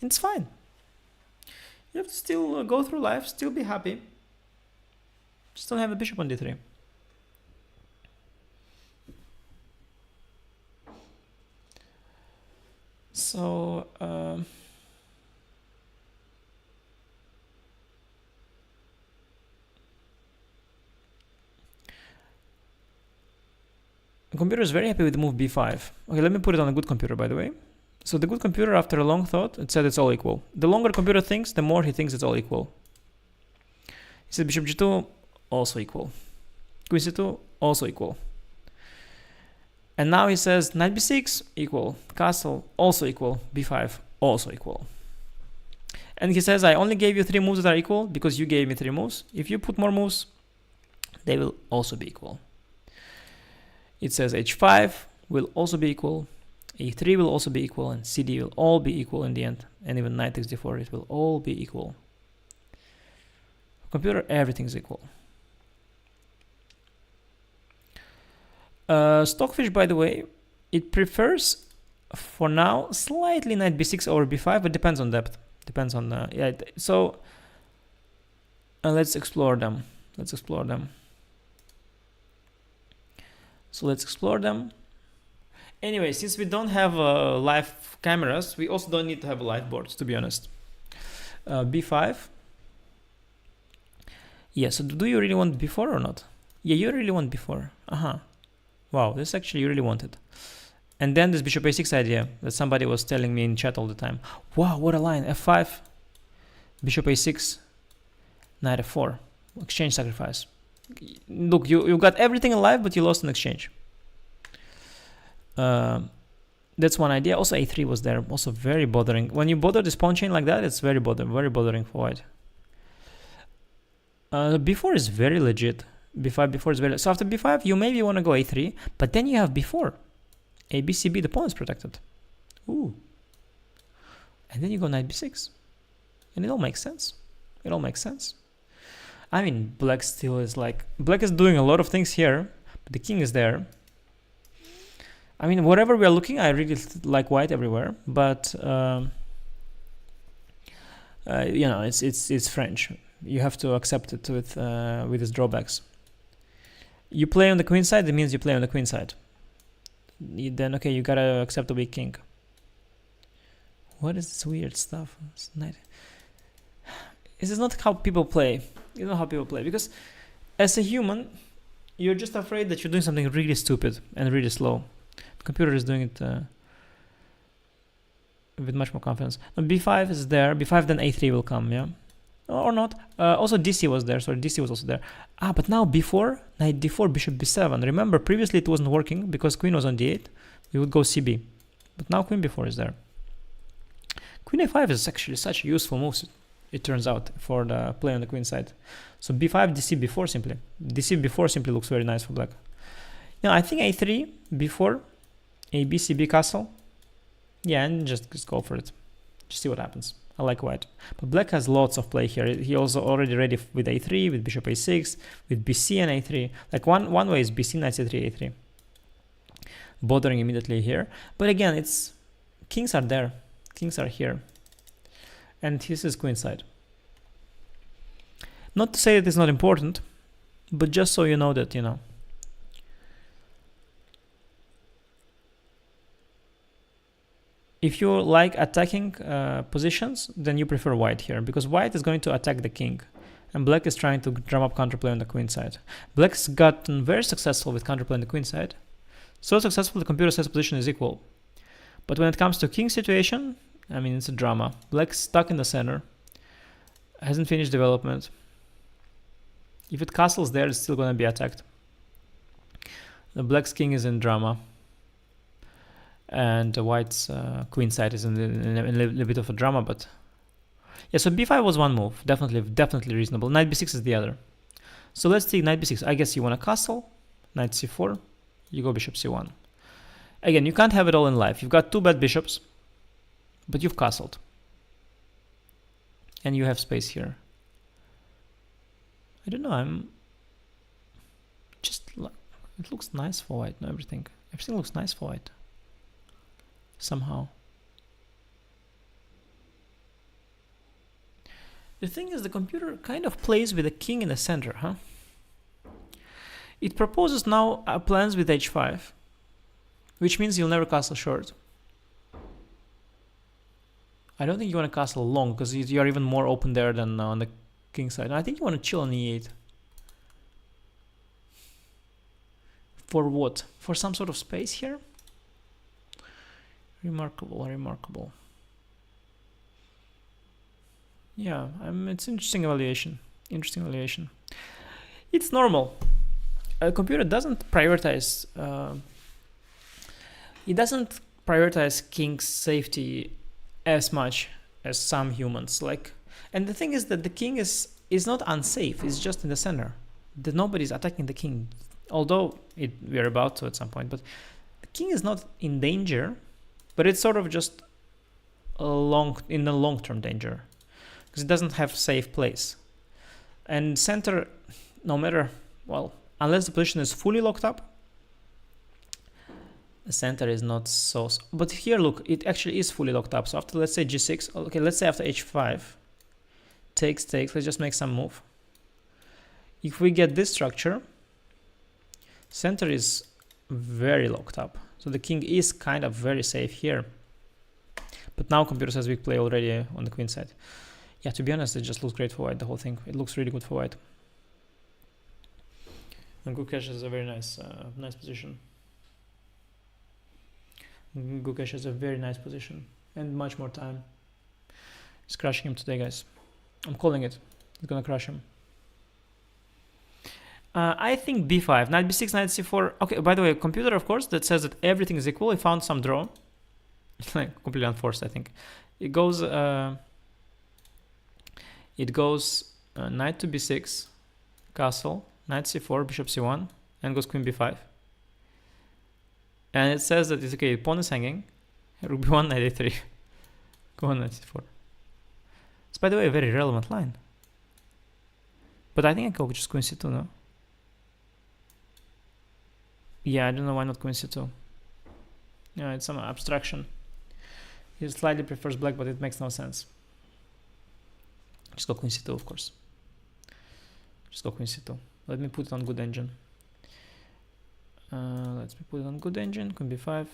It's fine. You have to still go through life, still be happy. Just don't have a bishop on d3. So, the computer is very happy with the move b5. Okay, let me put it on a good computer, by the way. So the good computer, after a long thought, it said it's all equal. The longer computer thinks, the more he thinks it's all equal. He said bishop g2, also equal. Queen c2, also equal. And now he says knight b6, equal. Castle, also equal. b5, also equal. And he says, I only gave you 3 moves that are equal because you gave me 3 moves. If you put more moves, they will also be equal. It says h5 will also be equal, a3 will also be equal, and cd will all be equal in the end. And even knight takes d4, it will all be equal. Computer, everything's equal. Stockfish, by the way, it prefers, for now, slightly knight b6 over b5, but depends on depth. Depends on the, yeah. So let's explore them. Let's explore them. So let's explore them. Anyway, since we don't have live cameras, we also don't need to have live boards, to be honest. b5. Yeah, so do you really want b4 or not? Yeah, you really want b4. Wow, this actually you really want it. And then this bishop a6 idea that somebody was telling me in chat all the time. Wow, what a line. f5, bishop a6, knight f4. Exchange sacrifice. Look, you got everything alive, but you lost in exchange. That's one idea. Also a3 was there, also very bothering. When you bother this pawn chain like that, it's very bothering for white. b4 is very legit. b5 before is very. So after b5, you maybe want to go a3, but then you have b4. A, B, C, B, the pawn is protected. Ooh. And then you go knight b6. And it all makes sense. It all makes sense. I mean, black still is like... Black is doing a lot of things here, but the king is there. I mean, wherever we are looking, I really like white everywhere, but... you know, it's French. You have to accept it with its drawbacks. You play on the queen side, that means you play on the queen side. Then okay, you gotta accept a weak king. What is this weird stuff? This is not how people play. You know how people play, because as a human, you're just afraid that you're doing something really stupid and really slow. The computer is doing it with much more confidence. Now, b5 is there. b5, then a3 will come, yeah, or not. Also dc was there. Sorry, dc was also there. But now b4, knight d4, bishop b7. Remember, previously it wasn't working because queen was on d8. We would go cb, but now queen b4 is there. Queen a5 is actually such a useful move, it turns out, for the play on the queen side. So b5, dc b4 simply. dc b4 simply looks very nice for black. Now I think a3, b4, a, b, c, b castle. Yeah, and just go for it. Just see what happens. I like white. But black has lots of play here. He also already ready with a3, with bishop a6, with bc and a3. Like one way is bc, knight c3, a3. Bothering immediately here. But again, it's... Kings are there. Kings are here. And this is queen side. Not to say that it's not important, but just so you know that, you know. If you like attacking positions, then you prefer white here, because white is going to attack the king, and black is trying to drum up counterplay on the queen side. Black's gotten very successful with counterplay on the queen side. So successful the computer says position is equal. But when it comes to king situation, I mean, it's a drama. Black's stuck in the center, hasn't finished development. If it castles there, it's still going to be attacked. The black's king is in drama. And the white's queen side is in a little bit of a drama, but yeah. So b5 was one move, definitely reasonable. Knight b6 is the other. So let's take knight b6. I guess you want to castle. Knight c4. You go bishop c1. Again, you can't have it all in life. You've got two bad bishops, but you've castled, and you have space here. I don't know. I'm just. It looks nice for white. No, everything looks nice for white. Somehow. The thing is, the computer kind of plays with a king in the center, huh? It proposes now plans with h5, which means you'll never castle short. I don't think you want to castle long, because you're even more open there than on the king side. I think you want to chill on e8. For what? For some sort of space here? Remarkable, remarkable. Yeah, it's interesting evaluation. Interesting evaluation. It's normal. A computer doesn't prioritize. It doesn't prioritize king's safety as much as some humans. Like, and the thing is that the king is not unsafe. It's just in the center. That nobody's attacking the king, although we are about to at some point. But the king is not in danger. But it's sort of just in the long-term danger, because it doesn't have safe place. And center, no matter, well, unless the position is fully locked up, the center is not so. But here, look, it actually is fully locked up. So after, let's say g6, okay, let's say after h5, takes, let's just make some move. If we get this structure, center is very locked up. So the king is kind of very safe here. But now computer says we play already on the queen side. Yeah, to be honest, it just looks great for white, the whole thing. It looks really good for white. And Gukesh is a very nice position. Gukesh has a very nice position. And much more time. He's crushing him today, guys. I'm calling it. He's gonna crush him. I think b5, knight b6, knight c4. Okay, by the way, computer, of course, that says that everything is equal. I found some draw. Like completely unforced, I think. It goes knight to b6, castle, knight c4, bishop c1, and goes queen b5. And it says that it's okay, pawn is hanging, rook b1, knight a3, go on knight c4. It's, by the way, a very relevant line. But I think I go just queen c2, no? Yeah, I don't know why not queen c2. Yeah, it's some abstraction. He slightly prefers black, but it makes no sense. Just go queen c2, of course. Just go queen c2. Let me put it on good engine. Let's put it on good engine. Queen b5.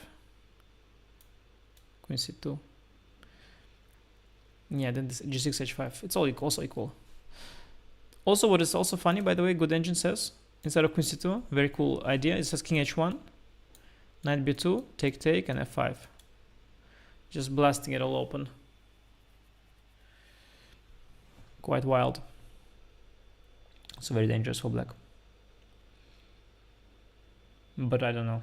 Queen c2. Yeah, then this g6 h5. It's all equal, also equal. Also, what is also funny, by the way, good engine says, instead of queen c2, very cool idea. It says king h1, knight b2, take, and f5. Just blasting it all open. Quite wild. It's very dangerous for black. But I don't know.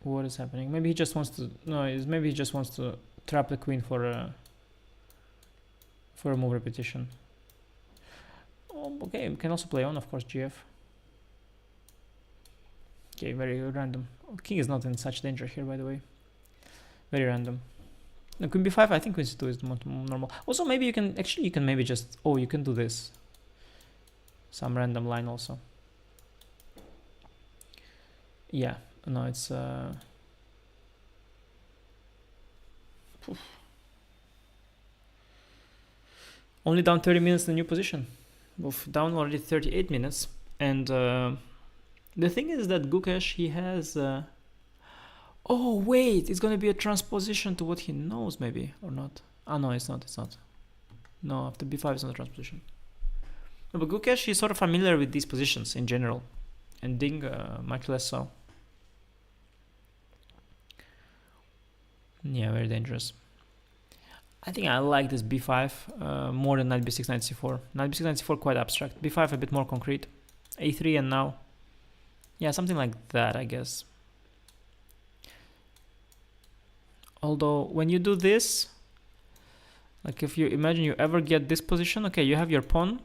What is happening? Maybe he just wants to, maybe he just wants to trap the queen for a move repetition. Oh, okay, we can also play on, of course, gf. Okay, very random. Oh, king is not in such danger here, by the way. Very random. No, queen b5, I think queen c2 is more normal. Also, maybe you can, actually, you can maybe just, oh, you can do this. Some random line also. Yeah, no, it's, only down 30 minutes in the new position. Oof, down already 38 minutes. And the thing is that Gukesh, he has... oh, wait, it's going to be a transposition to what he knows, maybe, or not. Ah, no, it's not, it's not. No, after b5 is not a transposition. No, but Gukesh, he's sort of familiar with these positions in general. And Ding, much less so. Yeah, very dangerous. I think I like this b5 more than knight b6, knight c4. Knight b6, knight c4 quite abstract. b5 a bit more concrete. a3 and now. Yeah, something like that, I guess. Although, when you do this, like if you imagine you ever get this position, okay, you have your pawn,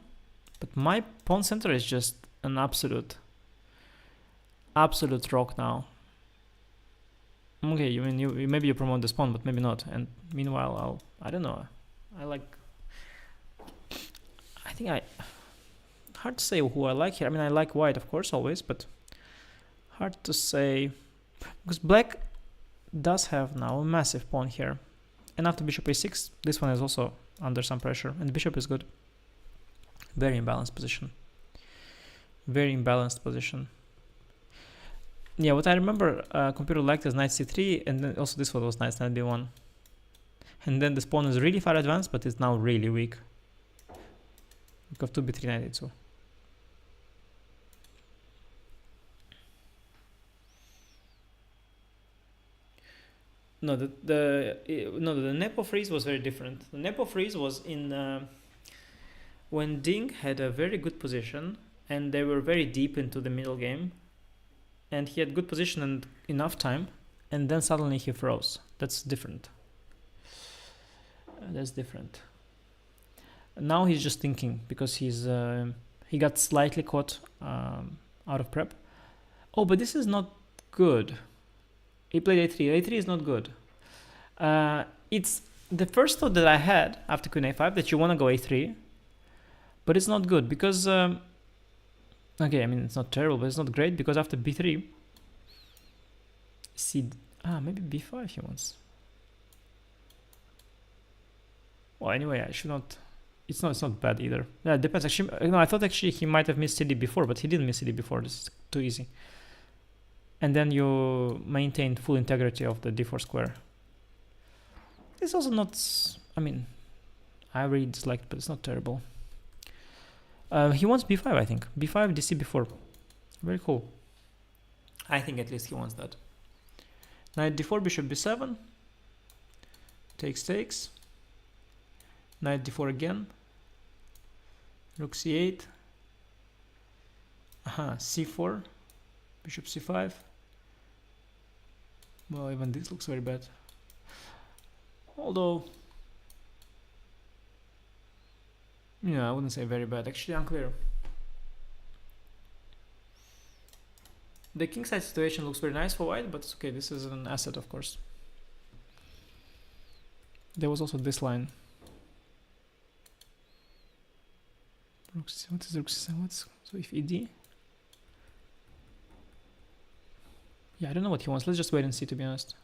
but my pawn center is just an absolute rock now. Okay, you mean you maybe you promote this pawn, but maybe not. And meanwhile, I don't know. Hard to say who I like here. I mean, I like white, of course, always, but hard to say because black does have now a massive pawn here, and after bishop a6, this one is also under some pressure, and the bishop is good. Very imbalanced position. Very imbalanced position. Yeah, what I remember computer liked is knight c3, and then also this one was nice, knight b1. And then this pawn is really far advanced, but it's now really weak. Rook of 2 b3 knight a2. No, the Nepo freeze was very different. The Nepo freeze was in when Ding had a very good position, and they were very deep into the middle game. And he had good position and enough time, and then suddenly he froze. That's different. That's different. Now he's just thinking because he got slightly caught out of prep. Oh, but this is not good. He played a3. a3 is not good. It's the first thought that I had after queen a5 that you want to go a3, but it's not good because. Okay, I mean, it's not terrible, but it's not great because after b3, maybe b5 he wants. Well, anyway, I should not. It's not bad either. Yeah, it depends. Actually, no, I thought actually he might have missed cd before, but he didn't miss cd before. This is too easy. And then you maintain full integrity of the d4 square. It's also not. I mean, I really disliked, but it's not terrible. He wants b5, I think. b5, dc b4. Very cool. I think at least he wants that. Knight d4, bishop b7. Takes. Knight d4 again. Rook c8. C4. Bishop c5. Well, even this looks very bad. Although, Yeah, I wouldn't say very bad. Actually, unclear. The kingside situation looks very nice for white, but it's okay. This is an asset, of course. There was also this line. What is rook c7? So if ed? Yeah, I don't know what he wants. Let's just wait and see, to be honest.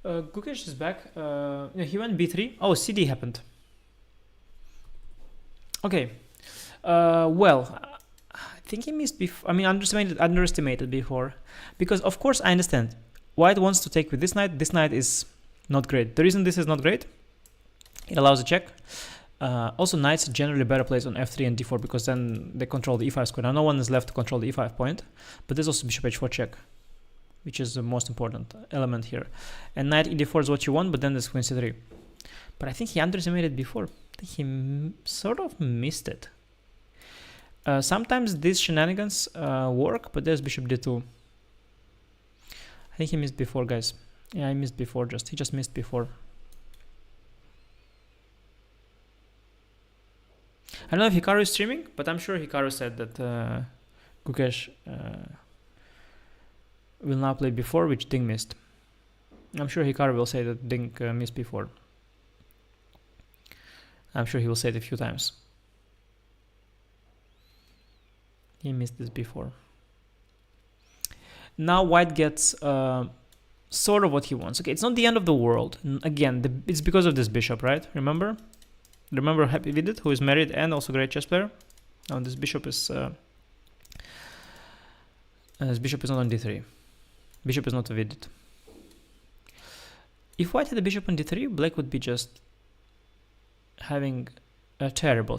Gukesh is back. Yeah, he went b3. Oh, cd happened. Okay. Well, I think he missed before. I mean, underestimated before. Because, of course, I understand. White wants to take with this knight. This knight is not great. The reason this is not great, it allows a check. Also, knights generally better placed on f3 and d4 because then they control the e5 square. Now, no one is left to control the e5 point, but there's also bishop h4 check, which is the most important element here. And knight ed4 is what you want, but then there's queen c3. But I think he underestimated before. I think he sort of missed it. Sometimes these shenanigans work, but there's bishop d2. I think he missed before, guys. Yeah, he missed before. He just missed before. I don't know if Hikaru is streaming, but I'm sure Hikaru said that Gukesh will now play before, which Ding missed. I'm sure Hikaru will say that Ding missed before. I'm sure he will say it a few times. He missed this before. Now white gets sort of what he wants. Okay, it's not the end of the world. Again, it's because of this bishop, right? Remember Happy Vidit, who is married and also great chess player. Now this bishop is not on d3. Bishop is not a Vidit. If white had a bishop on d3, black would be just having a terrible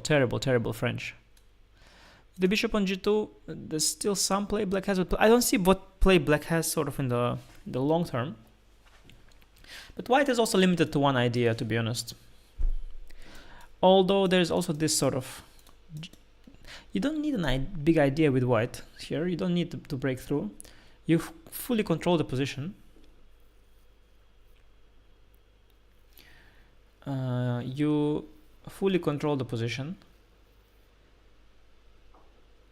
French. The bishop on g2, there's still some play black has, but I don't see what play black has sort of in the long term. But white is also limited to one idea, to be honest. Although there's also this sort of... You don't need a big idea with white here. You don't need to break through. You fully control the position. You fully control the position.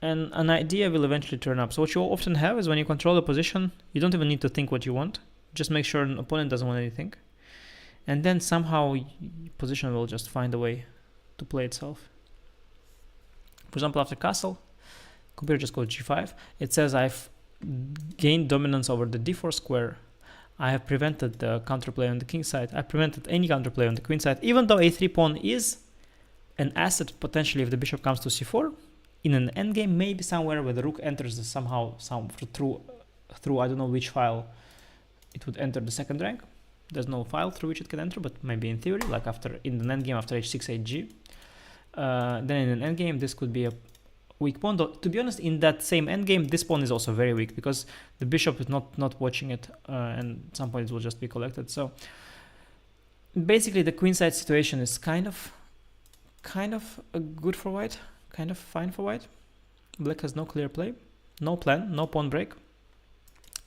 And an idea will eventually turn up. So what you often have is when you control the position, you don't even need to think what you want. Just make sure an opponent doesn't want anything. And then somehow position will just find a way to play itself. For example, after castle, computer just goes g5. It says I've gained dominance over the d4 square. I have prevented the counterplay on the king side. I prevented any counterplay on the queen side. Even though a3 pawn is an asset potentially if the bishop comes to c4, in an endgame, maybe somewhere where the rook enters through I don't know which file it would enter the second rank. There's no file through which it can enter, but maybe in theory, like in the endgame after h6, hg. Then in an endgame, this could be a weak pawn. Though, to be honest, in that same endgame, this pawn is also very weak because the bishop is not watching it, and at some point it will just be collected. So basically, the queenside situation is kind of good for white. Kind of fine for white. Black has no clear play, no plan, no pawn break.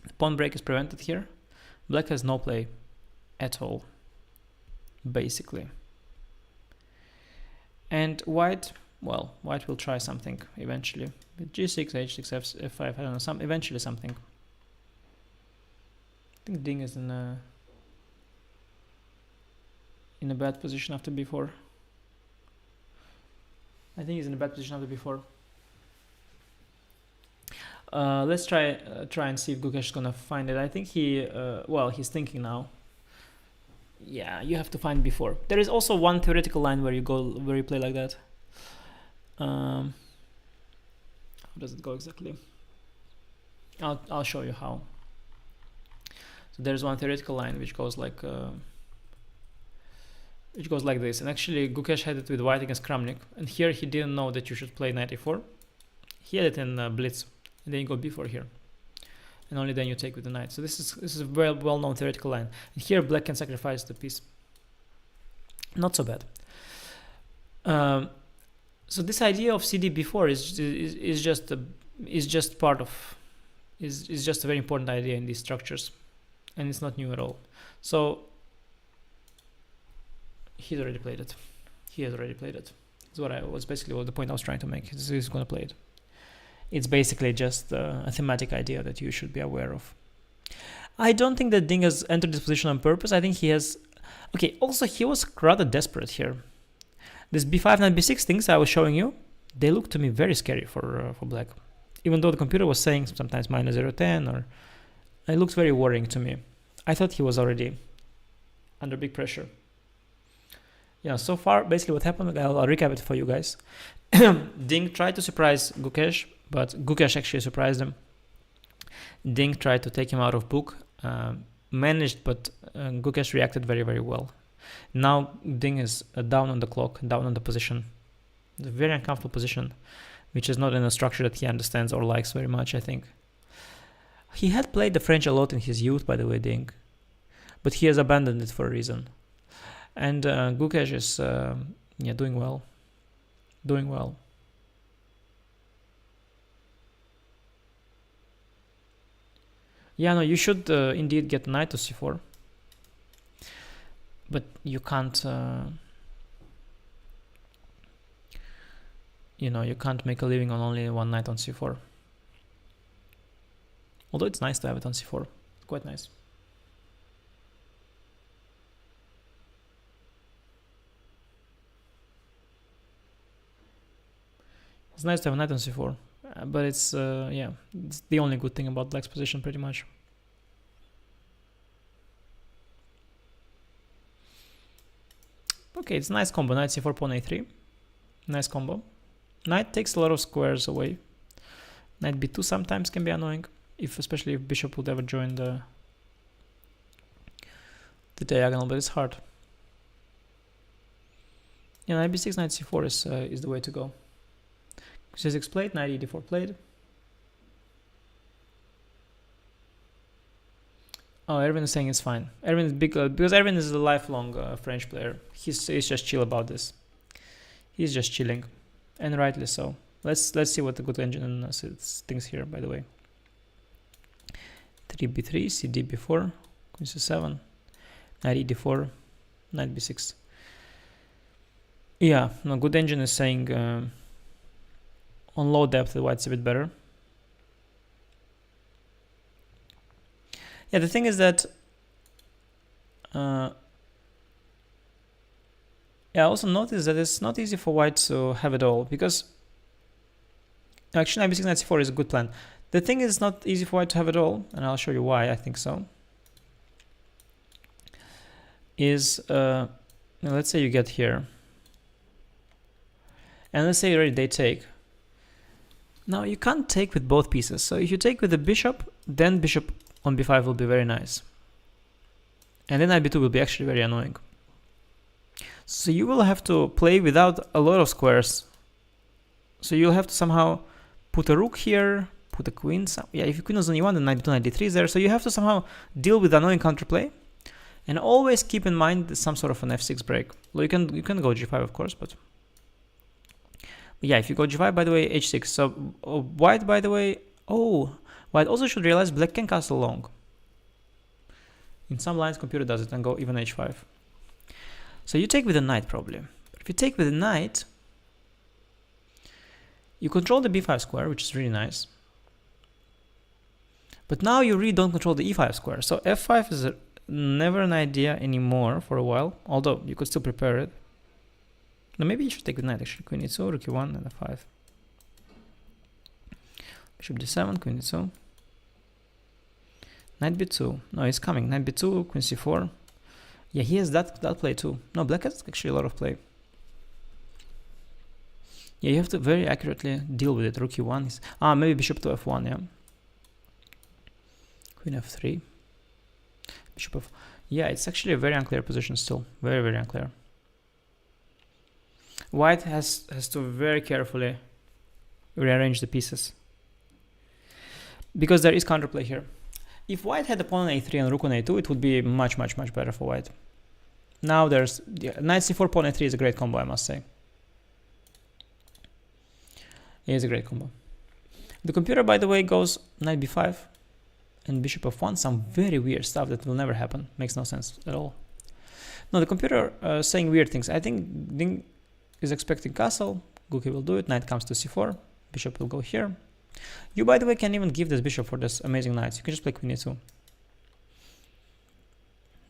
The pawn break is prevented here. Black has no play at all, basically. And white, well, white will try something eventually. With g6, h6, f5, I don't know, eventually something. I think Ding is in a bad position after b4. I think he's in a bad position after before. Let's try and see if Gukesh is gonna find it. I think he's thinking now. Yeah, you have to find before. There is also one theoretical line where you play like that. How does it go exactly? I'll show you how. So there's one theoretical line which goes like this, and actually Gukesh had it with white against Kramnik, and here he didn't know that you should play knight e4. He had it in blitz, and then you go b4 here, and only then you take with the knight. So this is a very well-known theoretical line, and here black can sacrifice the piece. Not so bad. So this idea of cd b4 is just a very important idea in these structures, and it's not new at all. So He's already played it. He has already played it. That's what I was basically the point I was trying to make. He's going to play it. It's basically just a thematic idea that you should be aware of. I don't think that Ding has entered this position on purpose. I think he has... Okay, also he was rather desperate here. This b5, knight b6 things I was showing you, they look to me very scary for black. Even though the computer was saying sometimes minus 0.10, or it looks very worrying to me. I thought he was already under big pressure. Yeah, so far basically what happened, I'll recap it for you guys. Ding tried to surprise Gukesh, but Gukesh actually surprised him. Ding tried to take him out of book, managed, but Gukesh reacted very, very well. Now Ding is down on the clock, down on the position. It's a very uncomfortable position, which is not in a structure that he understands or likes very much, I think. He had played the French a lot in his youth, by the way, Ding, but he has abandoned it for a reason. And Gukesh is yeah, doing well. Doing well. Yeah, no, you should indeed get knight to c4. But you can't, you know, you can't make a living on only one knight on c4. Although it's nice to have it on c4. It's quite nice. It's nice to have a knight on c4. But it's, yeah, it's the only good thing about black's position pretty much. Okay, it's a nice combo. Knight c4, pawn a3. Nice combo. Knight takes a lot of squares away. Knight b2 sometimes can be annoying, especially if bishop would ever join the diagonal, but it's hard. Yeah, knight b6, knight c4 is the way to go. c6 played, knight e4 played. Oh, Erwin is saying it's fine. Erwin is big because Erwin is a lifelong French player. He's just chill about this. He's just chilling, and rightly so. Let's see what the good engine thinks here. By the way, 3b3, cd b4, queen c7, knight e4, knight b6. Yeah, no, good engine is saying on low depth the white's a bit better. Yeah, the thing is that yeah, I also noticed that it's not easy for white to have it all, because actually knight b6, knight c4 is a good plan. The thing is, it's not easy for white to have it all, and I'll show you why I think so. Is let's say you get here, and let's say already they take. Now you can't take with both pieces, so if you take with the bishop, then bishop on b5 will be very nice, and then knight b2 will be actually very annoying. So you will have to play without a lot of squares. So you'll have to somehow put a rook here, put a queen. Yeah, if your queen is on e1, then knight b2, knight d3 is there. So you have to somehow deal with annoying counterplay, and always keep in mind some sort of an f6 break. Well, you can go g5 of course, but yeah, if you go g5, by the way, h6. So white, by the way, white also should realize black can castle long. In some lines, computer does it and go even h5. So you take with a knight probably. But if you take with a knight, you control the b5 square, which is really nice. But now you really don't control the e5 square. So f5 is never an idea anymore for a while, although you could still prepare it. No, maybe you should take with knight actually. Queen e2, rook e1, and f5. Bishop d7, queen d2. Knight b2. No, it's coming. Knight b2, queen c4. Yeah, he has that play too. No, black has actually a lot of play. Yeah, you have to very accurately deal with it. Rook e1 is... maybe bishop to f1, yeah. Queen f3. Bishop f... Yeah, it's actually a very unclear position still. Very, very unclear. White has to very carefully rearrange the pieces, because there is counterplay here. If white had a pawn on a3 and rook on a2, it would be much, much, much better for white. Now there's knight c4, pawn a3 is a great combo, I must say. It is a great combo. The computer, by the way, goes knight b5 and bishop f1, some very weird stuff that will never happen. Makes no sense at all. No, the computer saying weird things. I think Ding is expecting castle. Gukesh will do it. Knight comes to c4. Bishop will go here. You, by the way, can even give this bishop for this amazing knights. You can just play queen e2.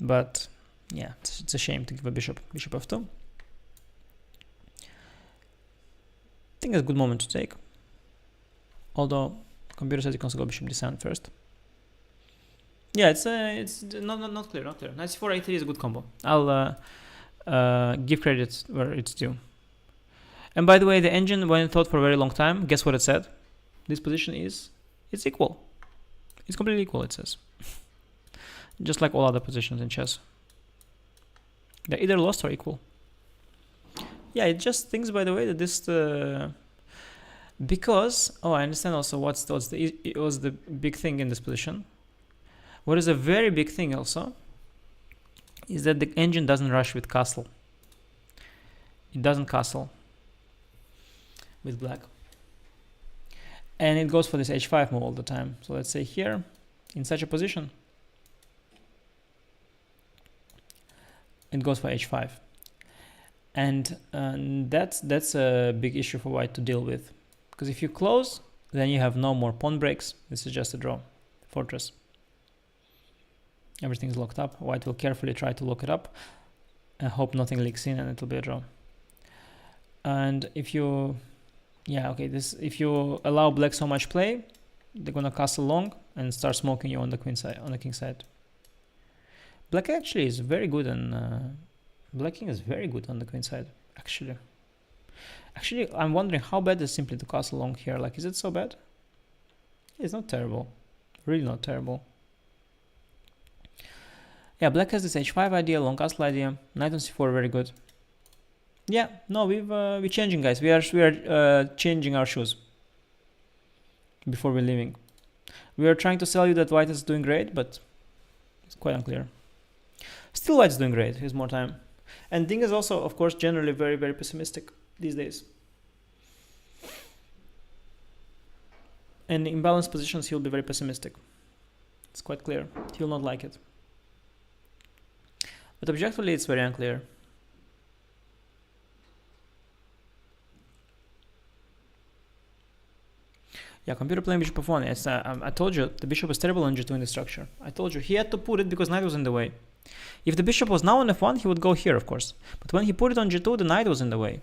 But yeah, it's a shame to give a bishop f2. I think it's a good moment to take. Although computer says you can also go bishop d7 first. Yeah, it's not clear, not clear. Knight c4 a3 is a good combo. I'll give credit where it's due. And by the way, the engine, when it thought for a very long time, guess what it said? This position it's equal. It's completely equal, it says. Just like all other positions in chess. They're either lost or equal. Yeah, it just thinks, by the way, that this because I understand also it was the big thing in this position. What is a very big thing also is that the engine doesn't rush with castle. It doesn't castle with black. And it goes for this h5 move all the time. So let's say here, in such a position, it goes for h5. And that's a big issue for white to deal with. Because if you close, then you have no more pawn breaks. This is just a draw. Fortress. Everything's locked up. White will carefully try to lock it up. I hope nothing leaks in and it'll be a draw. And if you... Yeah, okay, if you allow black so much play, they're gonna castle long and start smoking you on the queen side, on the king side. Black actually is very good and black king is very good on the queen side, actually. Actually, I'm wondering how bad is simply to castle long here. Like, is it so bad? It's not terrible. Really not terrible. Yeah, black has this h5 idea, long castle idea. Knight on c4, very good. Yeah, no, we're changing, guys. We are changing our shoes before we're leaving. We are trying to sell you that white is doing great, but it's quite unclear. Still, white is doing great. Here's more time. And Ding is also, of course, generally very, very pessimistic these days. And in balanced positions, he'll be very pessimistic. It's quite clear. He'll not like it. But objectively, it's very unclear. Yeah, computer playing bishop f1. It's, I told you, the bishop is terrible on g2 in the structure. I told you, he had to put it because knight was in the way. If the bishop was now on f1, he would go here, of course. But when he put it on g2, the knight was in the way.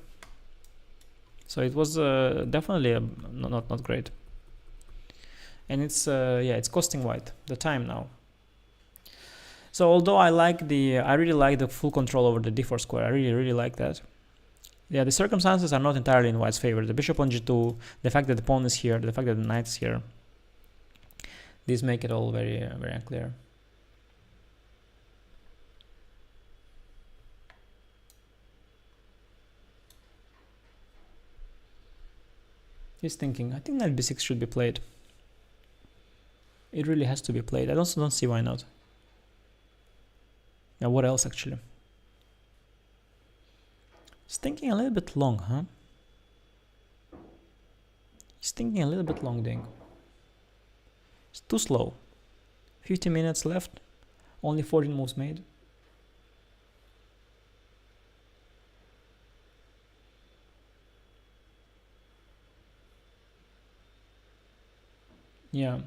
So it was definitely not great. And it's, yeah, it's costing white the time now. So although I really like the full control over the d4 square, I really like that. Yeah, the circumstances are not entirely in white's favor. The bishop on g2, the fact that the pawn is here, the fact that the knight is here. These make it all very, very unclear. He's thinking, I think knight b6 should be played. It really has to be played. I also don't see why not. Yeah, what else actually? He's thinking a little bit long, huh? He's thinking a little bit long, Ding. It's too slow. 50 minutes left. Only 14 moves made. Yeah.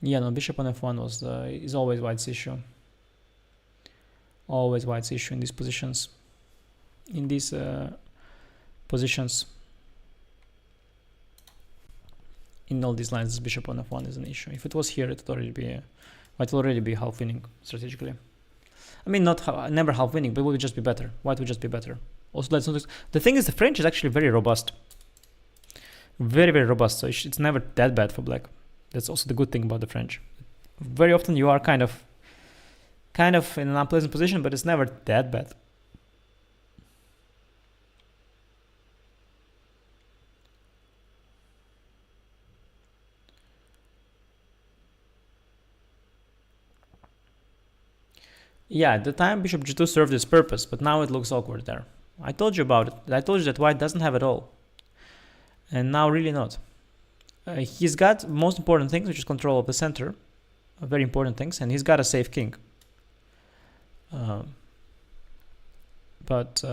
Yeah, no, bishop on f1 is always white's issue. Always white's issue in these positions. In these positions. In all these lines, bishop on f1 is an issue. If it was here, it would already be, white will already be half winning strategically. I mean, never half winning, but it would just be better. White would just be better. Also, let's notice, the thing is, the French is actually very robust. Very, very robust. So it's never that bad for black. That's also the good thing about the French. Very often you are kind of in an unpleasant position, but it's never that bad. Yeah, at the time bishop g2 served its purpose, but now it looks awkward there. I told you about it. I told you that white doesn't have it all. And now really not. He's got most important things, which is control of the center. very important things, and he's got a safe king. But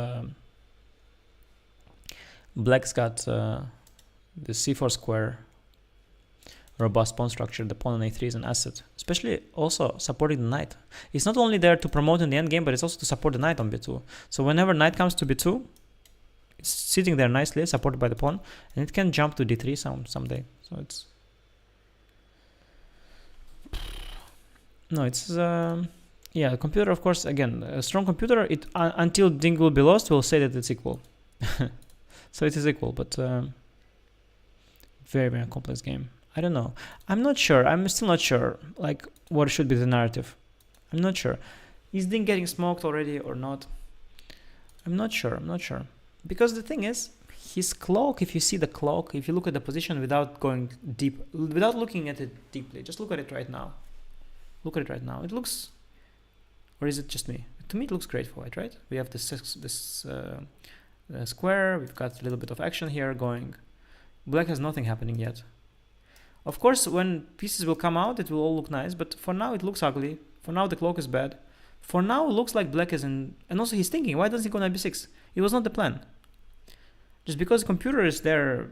black's got the c4 square, robust pawn structure. The pawn on a3 is an asset, especially also supporting the knight. It's not only there to promote in the endgame, but it's also to support the knight on b2. So whenever knight comes to b2, it's sitting there nicely, supported by the pawn, and it can jump to d3 someday. So it's yeah, the computer, of course, again, a strong computer, it until Ding will be lost, will say that it's equal. So it is equal, but very, very complex game. I don't know. I'm not sure. I'm still not sure, like, what should be the narrative. I'm not sure. Is Ding getting smoked already or not? I'm not sure. I'm not sure. Because the thing is, his clock, if you see the clock, if you look at the position without going deep, without looking at it deeply, just look at it right now. Look at it right now. It looks, or is it just me? To me, it looks great for white, right? We have this square. We've got a little bit of action here going. Black has nothing happening yet. Of course, when pieces will come out, it will all look nice. But for now, it looks ugly. For now, the clock is bad. For now, it looks like black is in... And also, he's thinking, why doesn't he go knight b6? It was not the plan. Just because the computer is there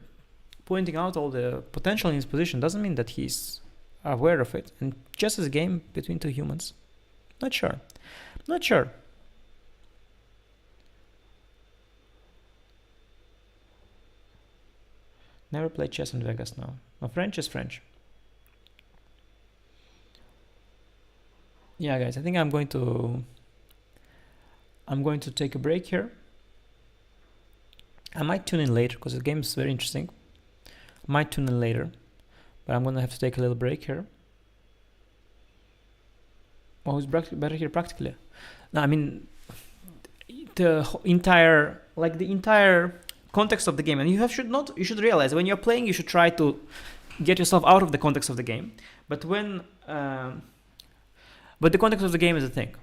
pointing out all the potential in his position doesn't mean that he's aware of it. And just as a game between two humans. Not sure. Not sure. Never played chess in Vegas now. No, French is French. Yeah, guys, I think I'm going to take a break here. I might tune in later because the game is very interesting. I might tune in later, but I'm gonna have to take a little break here. Oh, it's better here practically. No, I mean the entire context of the game, and you should realize when you're playing, you should try to get yourself out of the context of the game. But the context of the game is a thing.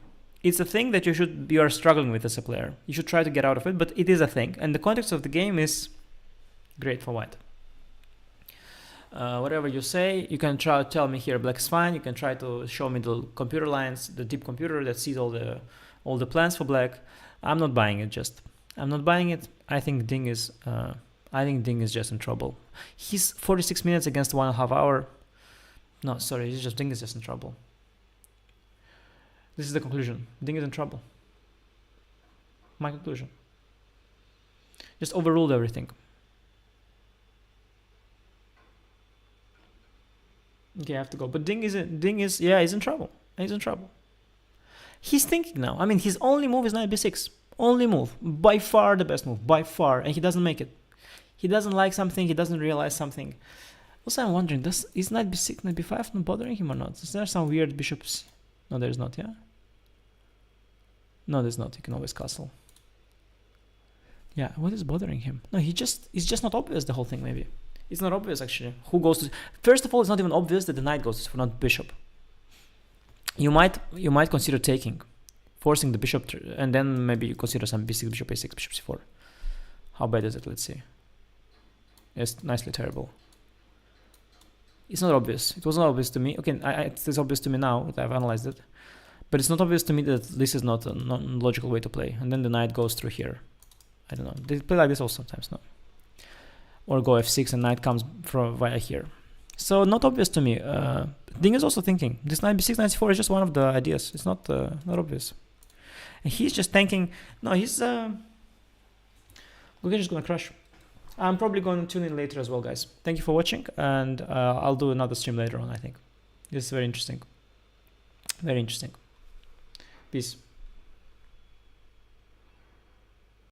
It's a thing that you are struggling with as a player. You should try to get out of it, but it is a thing. And the context of the game is great for white. Whatever you say, you can try to tell me here black is fine. You can try to show me the computer lines, the deep computer that sees all the plans for black. I'm not buying it. I'm not buying it. I think Ding is just in trouble. He's 46 minutes against 1.5 hour. No, sorry, Ding is just in trouble. This is the conclusion. Ding is in trouble. My conclusion. Just overruled everything. Okay, I have to go. But he's in trouble. He's in trouble. He's thinking now. I mean, his only move is knight b6. Only move. By far the best move. By far. And he doesn't make it. He doesn't like something. He doesn't realize something. Also, I'm wondering, is knight b6, knight b5 not bothering him or not? Is there some weird bishops? No, there's not, yeah? No, there's not. You can always castle. Yeah, what is bothering him? No, it's just not obvious, the whole thing, maybe. It's not obvious, actually. Who goes to... First of all, it's not even obvious that the knight goes for not bishop. You might consider taking, forcing the bishop, and then maybe you consider some b6, bishop a6, bishop c4. How bad is it? Let's see. It's nicely terrible. It's not obvious. It was not obvious to me. Okay, it's obvious to me now that I've analyzed it. But it's not obvious to me that this is not a non-logical way to play. And then the knight goes through here. I don't know. They play like this also sometimes, no? Or go f6 and knight comes from via here. So not obvious to me. Ding is also thinking. This knight b6, knight c4 is just one of the ideas. It's not obvious. And he's just thinking. No, he's... Gukesh is going to crush. I'm probably going to tune in later as well, guys. Thank you for watching. And I'll do another stream later on, I think. This is very interesting. Very interesting. Peace.